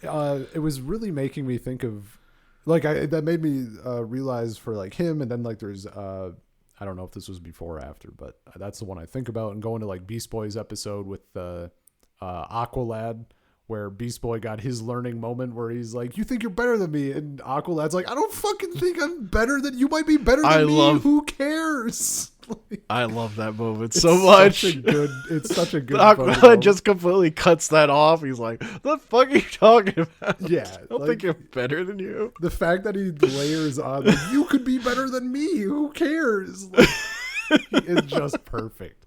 it was really making me think of, like, that made me realize for like him. And then like there's, I don't know if this was before or after, but that's the one I think about. And going to like Beast Boy's episode with Aqualad, where Beast Boy got his learning moment where he's like, you think you're better than me? And Aqualad's like, I don't fucking think I'm better than you. Might be better than me. Who cares? Like, I love that moment so much. It's such a good Aqualad just completely cuts that off. He's like, the fuck are you talking about? Yeah. I don't think you're better than you. The fact that he layers on, like, you could be better than me. Who cares? Like, it's just perfect.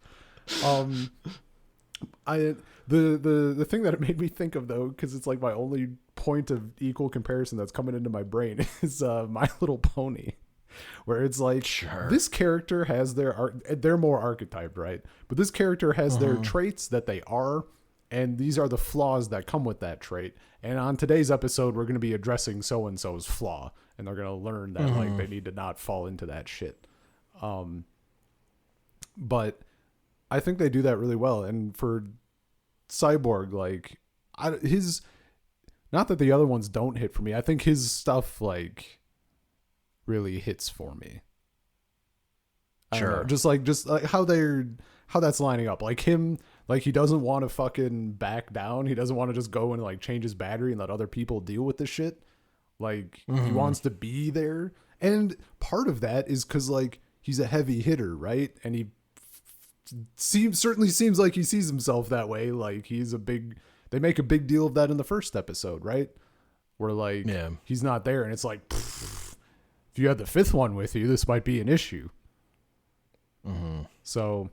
The thing that it made me think of, though, because it's like my only point of equal comparison that's coming into my brain, is My Little Pony, where it's like, this character has they're more archetyped, right? But this character has their traits that they are, and these are the flaws that come with that trait. And on today's episode, we're going to be addressing so-and-so's flaw, and they're going to learn that like they need to not fall into that shit. But I think they do that really well, and for Cyborg, like his, not that the other ones don't hit for me, I think his stuff like really hits for me. Just like how that's lining up, like him, like he doesn't want to fucking back down, he doesn't want to just go and like change his battery and let other people deal with the shit. Like he wants to be there, and part of that is because like he's a heavy hitter, right? And he certainly seems like he sees himself that way. Like they make a big deal of that in the first episode, right? Where like he's not there, and it's like, if you had the fifth one with you, this might be an issue. Mm-hmm. So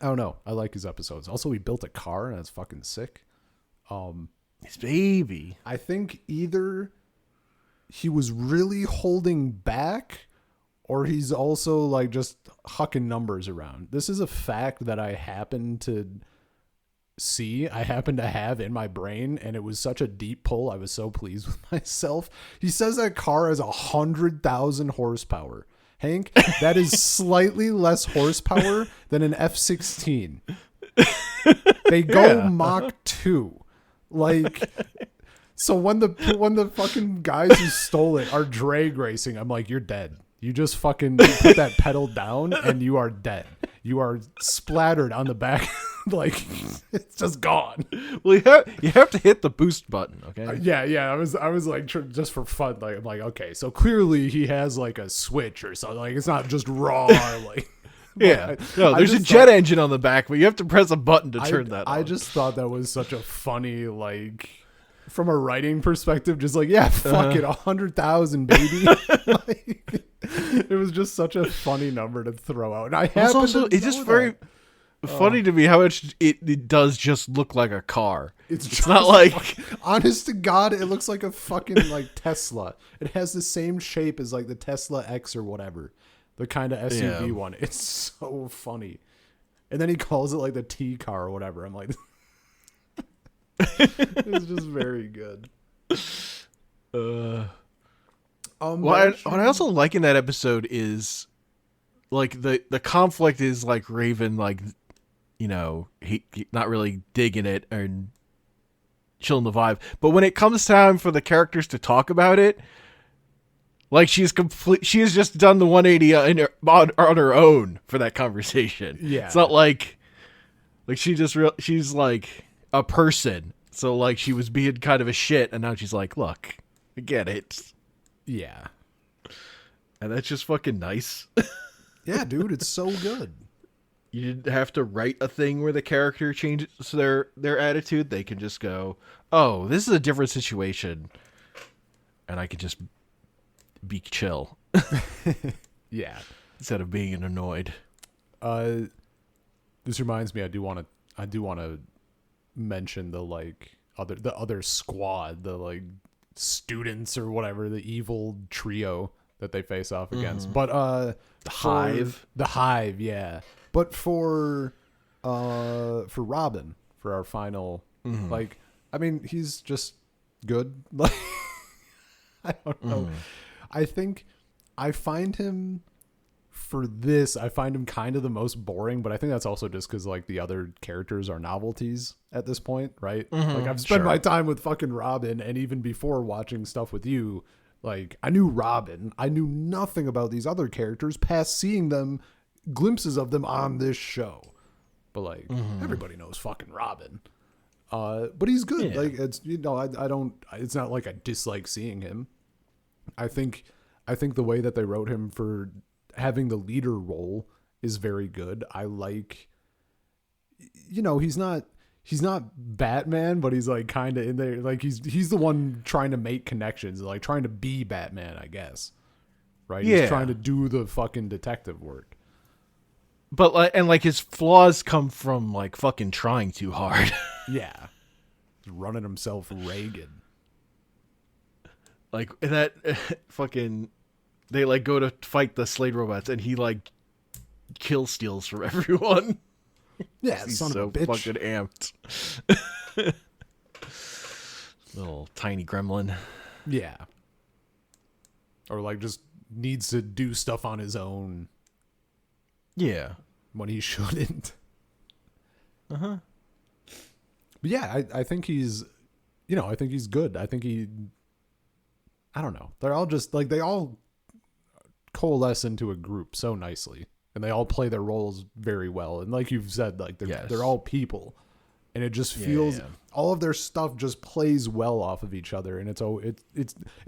I don't know. I like his episodes. Also, he built a car, and that's fucking sick. His baby. I think either he was really holding back, or he's also like just hucking numbers around. This is a fact that I happen to have in my brain, and it was such a deep pull. I was so pleased with myself. He says that car has 100,000 horsepower. Hank, that is slightly less horsepower than an F-16. They go Mach 2. Like, so when the fucking guys who stole it are drag racing, I'm like, you're dead. You just fucking put that pedal down and you are dead. You are splattered on the back. Like, it's just gone. Well, you have to hit the boost button, okay? Yeah. I was like, just for fun. Like, I'm like, okay, so clearly he has like a switch or something. Like, it's not just raw. Like, yeah. No, there's a jet engine on the back, but you have to press a button to turn that on. I just thought that was such a funny, like, from a writing perspective, just like, yeah, fuck it, 100,000, baby. Like, it was just such a funny number to throw out. And I have also, it's just very funny to me how much it does just look like a car. It's not like honest to God, it looks like a fucking like Tesla. It has the same shape as like the Tesla X or whatever, the kind of SUV one. It's so funny. And then he calls it like the T car or whatever. I'm like, it's just very good. What I also like in that episode is like the conflict is like Raven, like, you know, he not really digging it and chilling the vibe, but when it comes time for the characters to talk about it, like she has just done the 180 on her own for that conversation. Yeah, it's not like she's like a person, so like she was being kind of a shit, and now she's like, look, I get it. Yeah. And that's just fucking nice. Yeah, dude, it's so good. You didn't have to write a thing where the character changes their attitude. They can just go, oh, this is a different situation. And I could just be chill. Yeah. Instead of being annoyed. This reminds me, I do want to mention the other squad, the like students or whatever, the evil trio that they face off against. But the hive, yeah. But for Robin, for our final, like, I mean, he's just good. Like, I don't know. I think I find him kind of the most boring, but I think that's also just because like the other characters are novelties at this point, right? Like I've spent my time with fucking Robin, and even before watching stuff with you, like I knew Robin. I knew nothing about these other characters past seeing them, glimpses of them on this show. But like everybody knows fucking Robin. But he's good. Yeah. Like it's, you know, I don't. It's not like I dislike seeing him. I think the way that they wrote him for having the leader role is very good. I like, you know, he's not Batman, but he's like kind of in there. Like he's the one trying to make connections, like trying to be Batman, I guess. Right? Yeah. He's trying to do the fucking detective work. But like, and like his flaws come from like fucking trying too hard. Yeah. He's running himself ragged. Like that fucking, they like go to fight the Slade robots and he like kill steals from everyone. Yeah, he's son so of a bitch. fucking amped. Little tiny gremlin. Yeah. Or like just needs to do stuff on his own. Yeah. When he shouldn't. Uh-huh. But yeah, I think he's, you know, I think he's good. I think I don't know. They're all just like, they all coalesce into a group so nicely, and they all play their roles very well. And like you've said, like they're all people, and it just feels all of their stuff just plays well off of each other. And it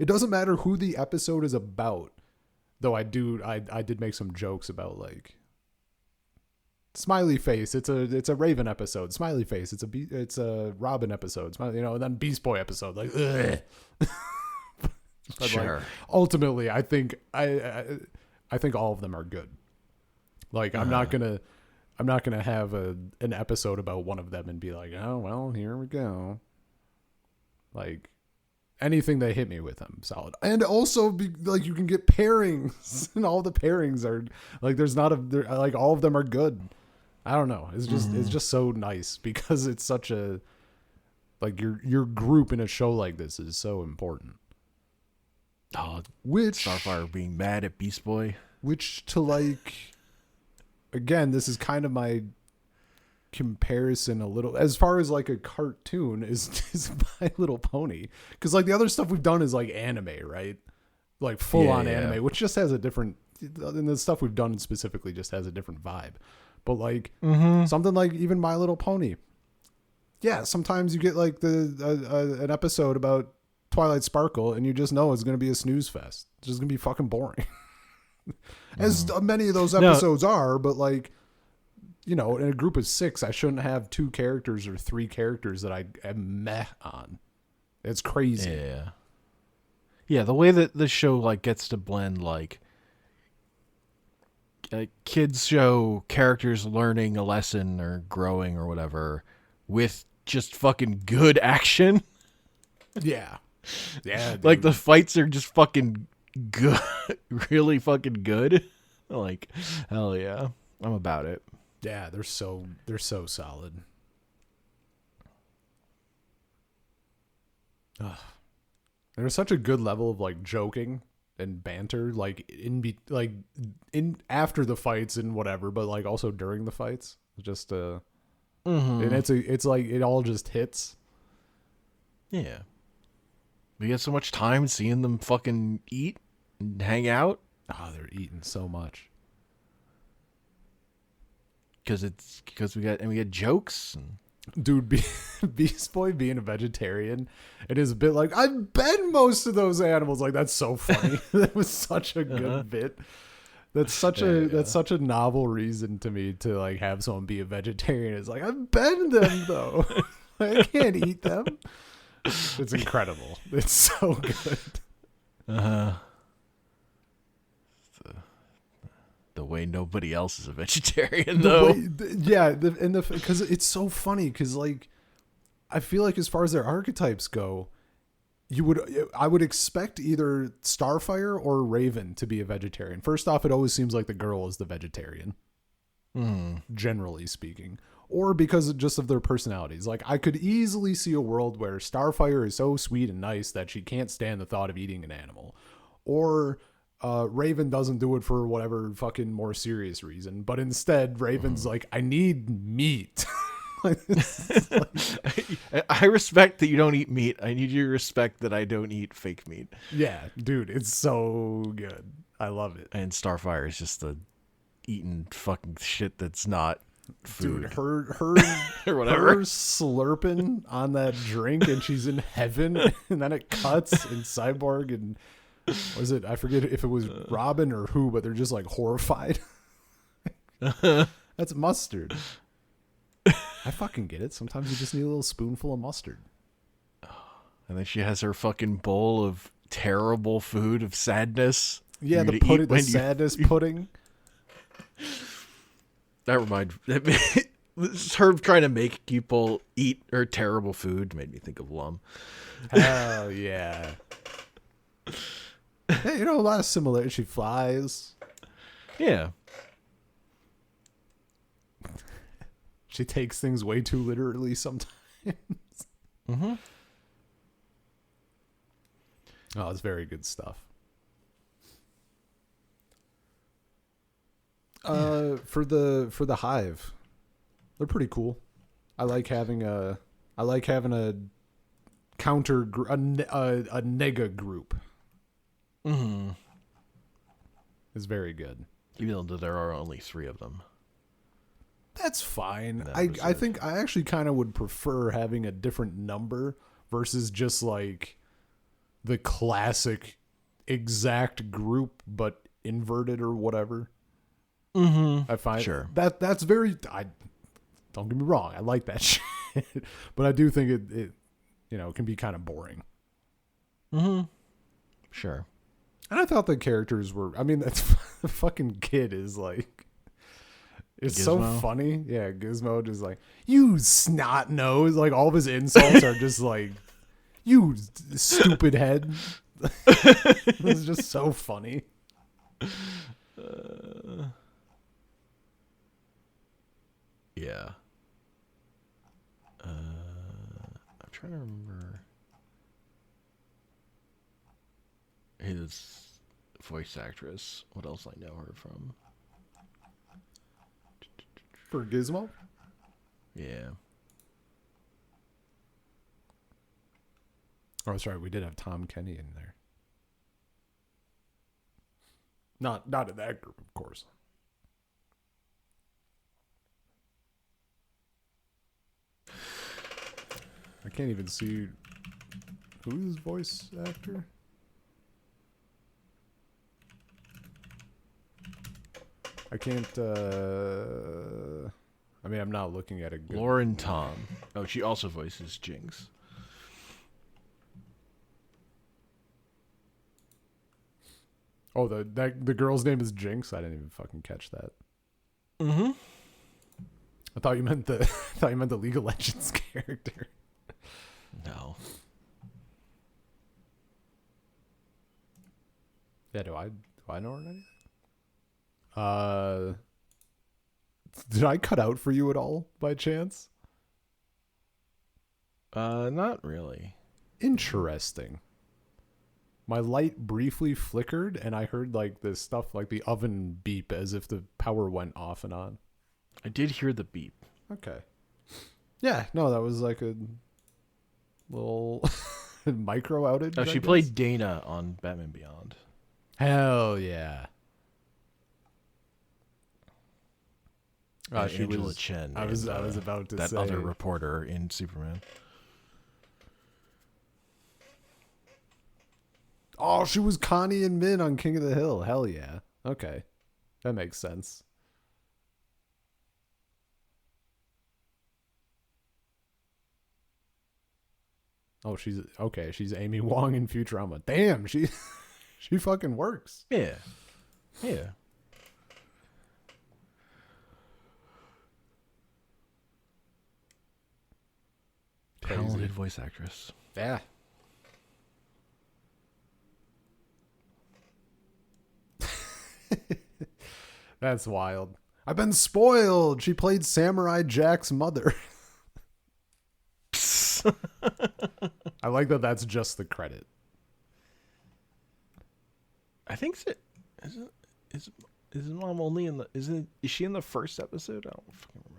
doesn't matter who the episode is about, though. I did make some jokes about like Smiley face. It's a Raven episode. Smiley face. It's a Robin episode. Smiley, and then Beast Boy episode. Like, ugh. But Sure. like, ultimately, I think I think all of them are good. Like, I'm not gonna have an episode about one of them and be like, oh well, here we go. Like, anything they hit me with, I'm solid. And also, like, you can get pairings, and all the pairings are like, like all of them are good. I don't know. It's just so nice because it's such a, like, your group in a show like this is so important. Oh, Which Starfire being mad at Beast Boy. Which to like, again, this is kind of my comparison a little as far as like a cartoon is My Little Pony, because like the other stuff we've done is like anime, right? Like full on anime, which just has a different, and the stuff we've done specifically just has a different vibe. But like something like even My Little Pony, yeah, sometimes you get like an episode about Twilight Sparkle and you just know it's going to be a snooze fest. It's just going to be fucking boring. As many of those episodes are, but like, you know, in a group of 6, I shouldn't have 2 characters or 3 characters that I am meh on. It's crazy. Yeah. Yeah, the way that the show like gets to blend like kids show characters learning a lesson or growing or whatever with just fucking good action. Yeah. Yeah. Dude. Like the fights are just fucking good. Really fucking good. Like, hell yeah. I'm about it. Yeah, they're so solid. Ugh. There's such a good level of like joking and banter, like in after the fights and whatever, but like also during the fights. Just and it's like it all just hits. Yeah. We get so much time seeing them fucking eat and hang out. Oh, they're eating so much. Because we get jokes. And... Dude, Beast Boy being a vegetarian, it is a bit like, I've been most of those animals. Like, that's so funny. That was such a good bit. That's such a novel reason to me to like have someone be a vegetarian. It's like, I've been them though. I can't eat them. It's incredible. It's so good. The way nobody else is a vegetarian, though. Because it's so funny. Because like, I feel like as far as their archetypes go, I would expect either Starfire or Raven to be a vegetarian. First off, it always seems like the girl is the vegetarian, generally speaking, or because of their personalities. Like, I could easily see a world where Starfire is so sweet and nice that she can't stand the thought of eating an animal, or Raven doesn't do it for whatever fucking more serious reason, but instead Raven's like, I need meat. I respect that you don't eat meat. I need you to respect that I don't eat fake meat. Yeah, dude, it's so good. I love it. And Starfire is just eating fucking shit that's not food. Dude, her or whatever. Her slurping on that drink and she's in heaven, and then it cuts and Cyborg and was it? I forget if it was Robin or who, but they're just like horrified. That's mustard. I fucking get it. Sometimes you just need a little spoonful of mustard. And then she has her fucking bowl of terrible food of sadness. Yeah, the pudding, the sadness pudding. That reminds her trying to make people eat her terrible food made me think of Lum. Hell yeah. Hey, you know, a lot of similarity. She flies. Yeah. She takes things way too literally sometimes. Oh, it's very good stuff. For the Hive, they're pretty cool. I like having a counter a nega group. It's very good. Even though there are only 3 of them. That's fine. I think I actually kind of would prefer having a different number versus just like the classic exact group but inverted or whatever. Mm-hmm. I find sure that's very. Don't get me wrong, I like that shit, but I do think it can be kind of boring. Mm-hmm. Sure. And I thought the characters were. I mean, that's the fucking kid is like. It's so funny. Yeah, Gizmo just like, you snot nose. Like, all of his insults are just like, you stupid head. It's just so funny. Yeah. I'm trying to remember his voice actress. What else I know her from? For Gizmo? Yeah. Oh, sorry, we did have Tom Kenny in there. Not in that group, of course. I can't even see who's his voice actor. I can't. I mean, I'm not looking at a good. Lauren Tom. Oh, she also voices Jinx. Oh, the girl's name is Jinx. I didn't even fucking catch that. Mm-hmm. I thought you meant the League of Legends character. No. Yeah, do I know her name? Did I cut out for you at all by chance? Not really. Interesting. My light briefly flickered and I heard like this stuff like the oven beep as if the power went off and on. I did hear the beep. Okay. Yeah, no, that was like a little micro outage. Oh, she played Dana on Batman Beyond. Hell yeah. Angela Chen. I was about to say that other reporter in Superman. Oh, she was Connie and Min on King of the Hill. Hell yeah. Okay. That makes sense. Oh, she's Amy Wong in Futurama. Damn, she fucking works. Yeah. Yeah. Talented voice actress. Yeah. That's wild. I've been spoiled. She played Samurai Jack's mother. I like that that's just the credit. I think is mom only in the is she in the first episode?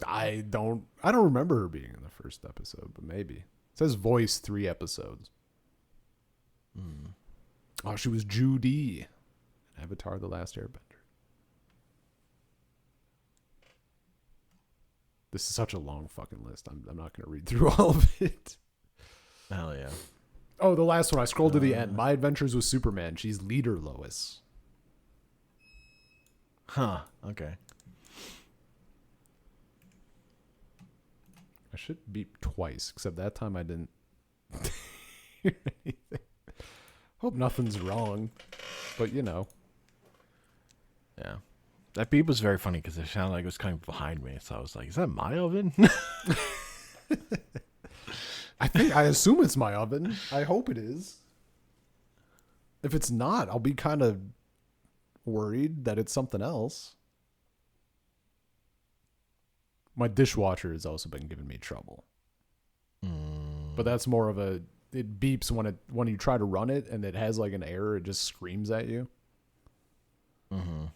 I don't remember her being in the first episode, but maybe. It says voice 3 episodes. Oh, she was Judy in Avatar: The Last Airbender. This is such a long fucking list. I'm not going to read through all of it. Hell yeah. Oh, the last one. I scrolled to the end. My Adventures with Superman. She's Leader Lois. Huh. Okay. I should beep twice, except that time I didn't hear anything. Hope nothing's wrong, but you know. Yeah. That beep was very funny because it sounded like it was coming behind me. So I was like, is that my oven? I assume it's my oven. I hope it is. If it's not, I'll be kind of worried that it's something else. My dishwasher has also been giving me trouble. But that's more of it beeps when you try to run it and it has like an error. It just screams at you. Mm-hmm.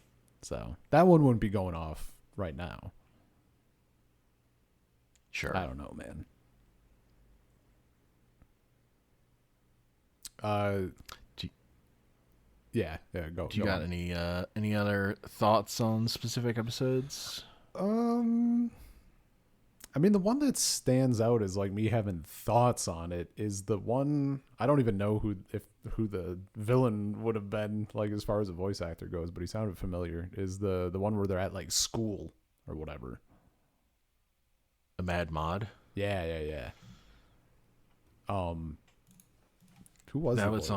So that one wouldn't be going off right now. Sure. I don't know, man. Go. Do you got any other thoughts on specific episodes? I mean, the one that stands out as like me having thoughts on it is the one I don't even know who the villain would have been, like as far as a voice actor goes, but he sounded familiar. Is the one where they're at like school or whatever. The Mad Mod. Yeah. Who was that? The Was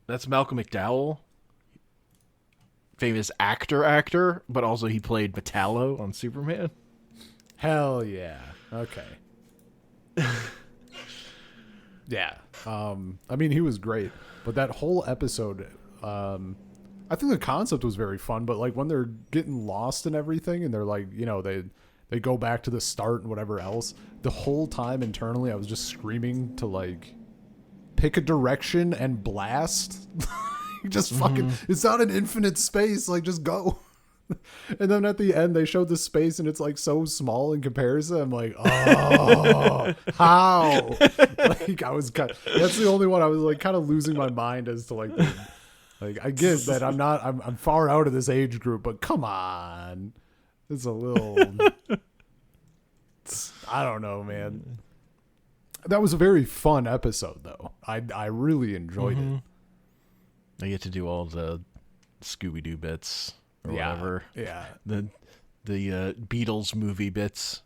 that's Malcolm McDowell. Famous actor, but also he played Metallo on Superman. Hell yeah. Okay. Yeah. I mean, he was great, but that whole episode, I think the concept was very fun, but like when they're getting lost and everything and they're like, you know, they go back to the start and whatever else, the whole time internally I was just screaming to like pick a direction and blast. Just fucking, it's not an infinite space, like just go. And then at the end they showed the space and it's like so small in comparison. I'm like, oh, how? Like that's the only one I was like kind of losing my mind as to like I get that I'm far out of this age group, but come on. It's a little I don't know, man. That was a very fun episode though. I really enjoyed it. I get to do all the Scooby-Doo bits or whatever. Yeah. The Beatles movie bits.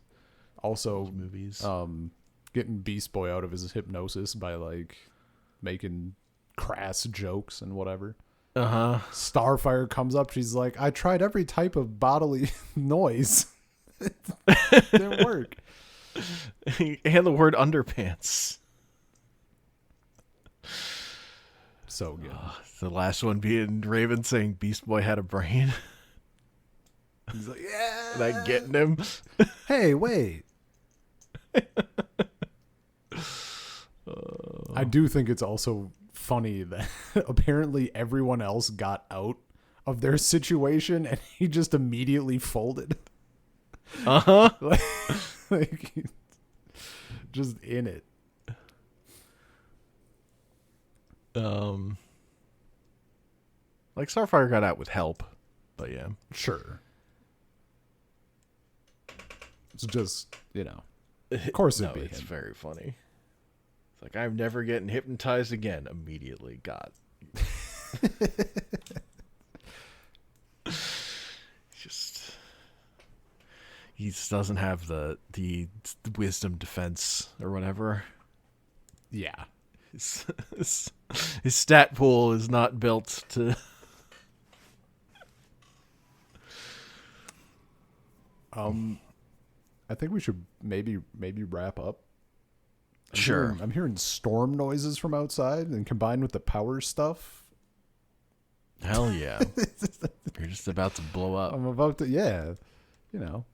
Also movies. Getting Beast Boy out of his hypnosis by like making crass jokes and whatever. Starfire comes up, she's like, I tried every type of bodily noise. It didn't work. And the word underpants. So good. The last one being Raven saying Beast Boy had a brain. He's like, yeah. That getting him. Hey, wait. I do think it's also funny that apparently everyone else got out of their situation and he just immediately folded. Like, just in it. Like Starfire got out with help, but yeah. Sure. It's just, you know, of course it'd be it's him. very funny. It's like, I'm never getting hypnotized again. Immediately got. He just doesn't have the wisdom defense or whatever. Yeah. His stat pool is not built to. I think we should maybe wrap up. Sure. I'm hearing storm noises from outside, and combined with the power stuff. Hell yeah. You're just about to blow up. I'm about to, yeah. You know.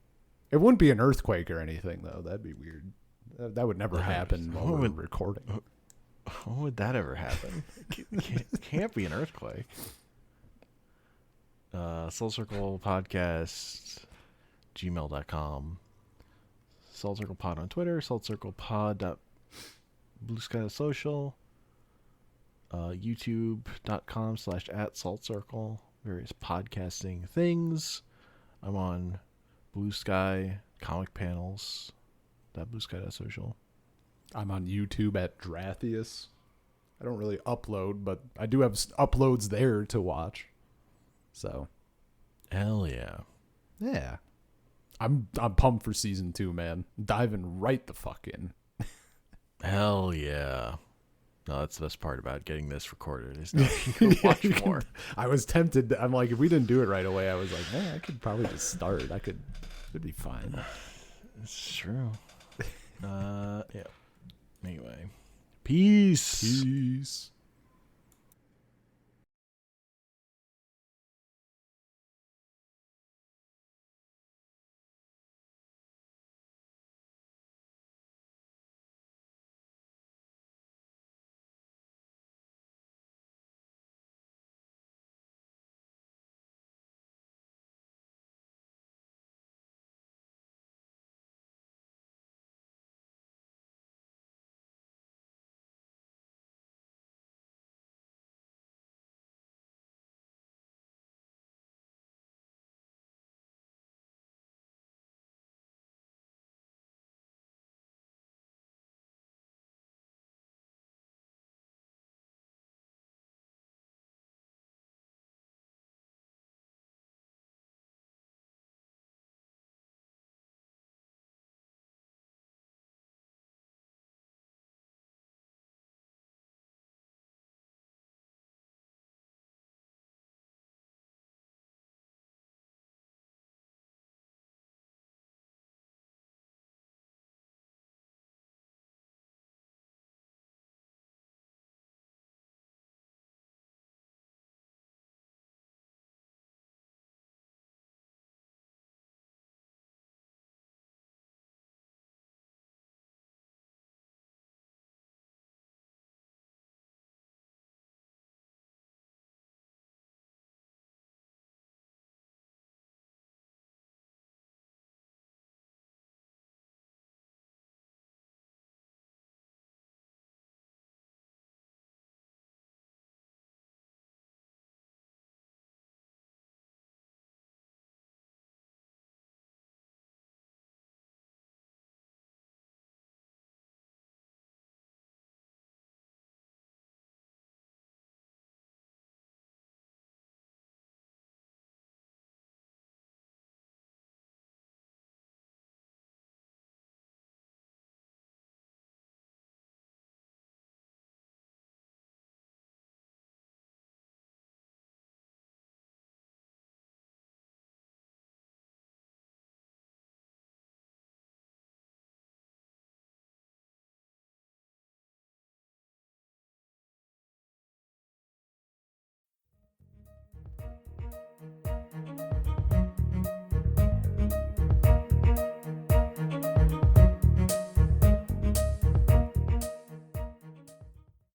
It wouldn't be an earthquake or anything, though. That'd be weird. That would never happen while we're recording. When would that ever happen? It can't be an earthquake. Soul Circle Podcast, gmail.com. Soul Circle Pod on Twitter, saltcirclepod.bsky.social. YouTube.com/@saltcircle. Various podcasting things. I'm on Bluesky comic panels. .bluesky.social. I'm on YouTube at Drathius. I don't really upload, but I do have uploads there to watch. So, hell yeah. Yeah. I'm pumped for season 2, man. Diving right the fuck in. Hell yeah. No, that's the best part about getting this recorded is now you can watch more. I was tempted. I'm like, if we didn't do it right away, I was like, I could probably just start. It'd be fine. It's true. Yeah. Anyway. Peace. Peace.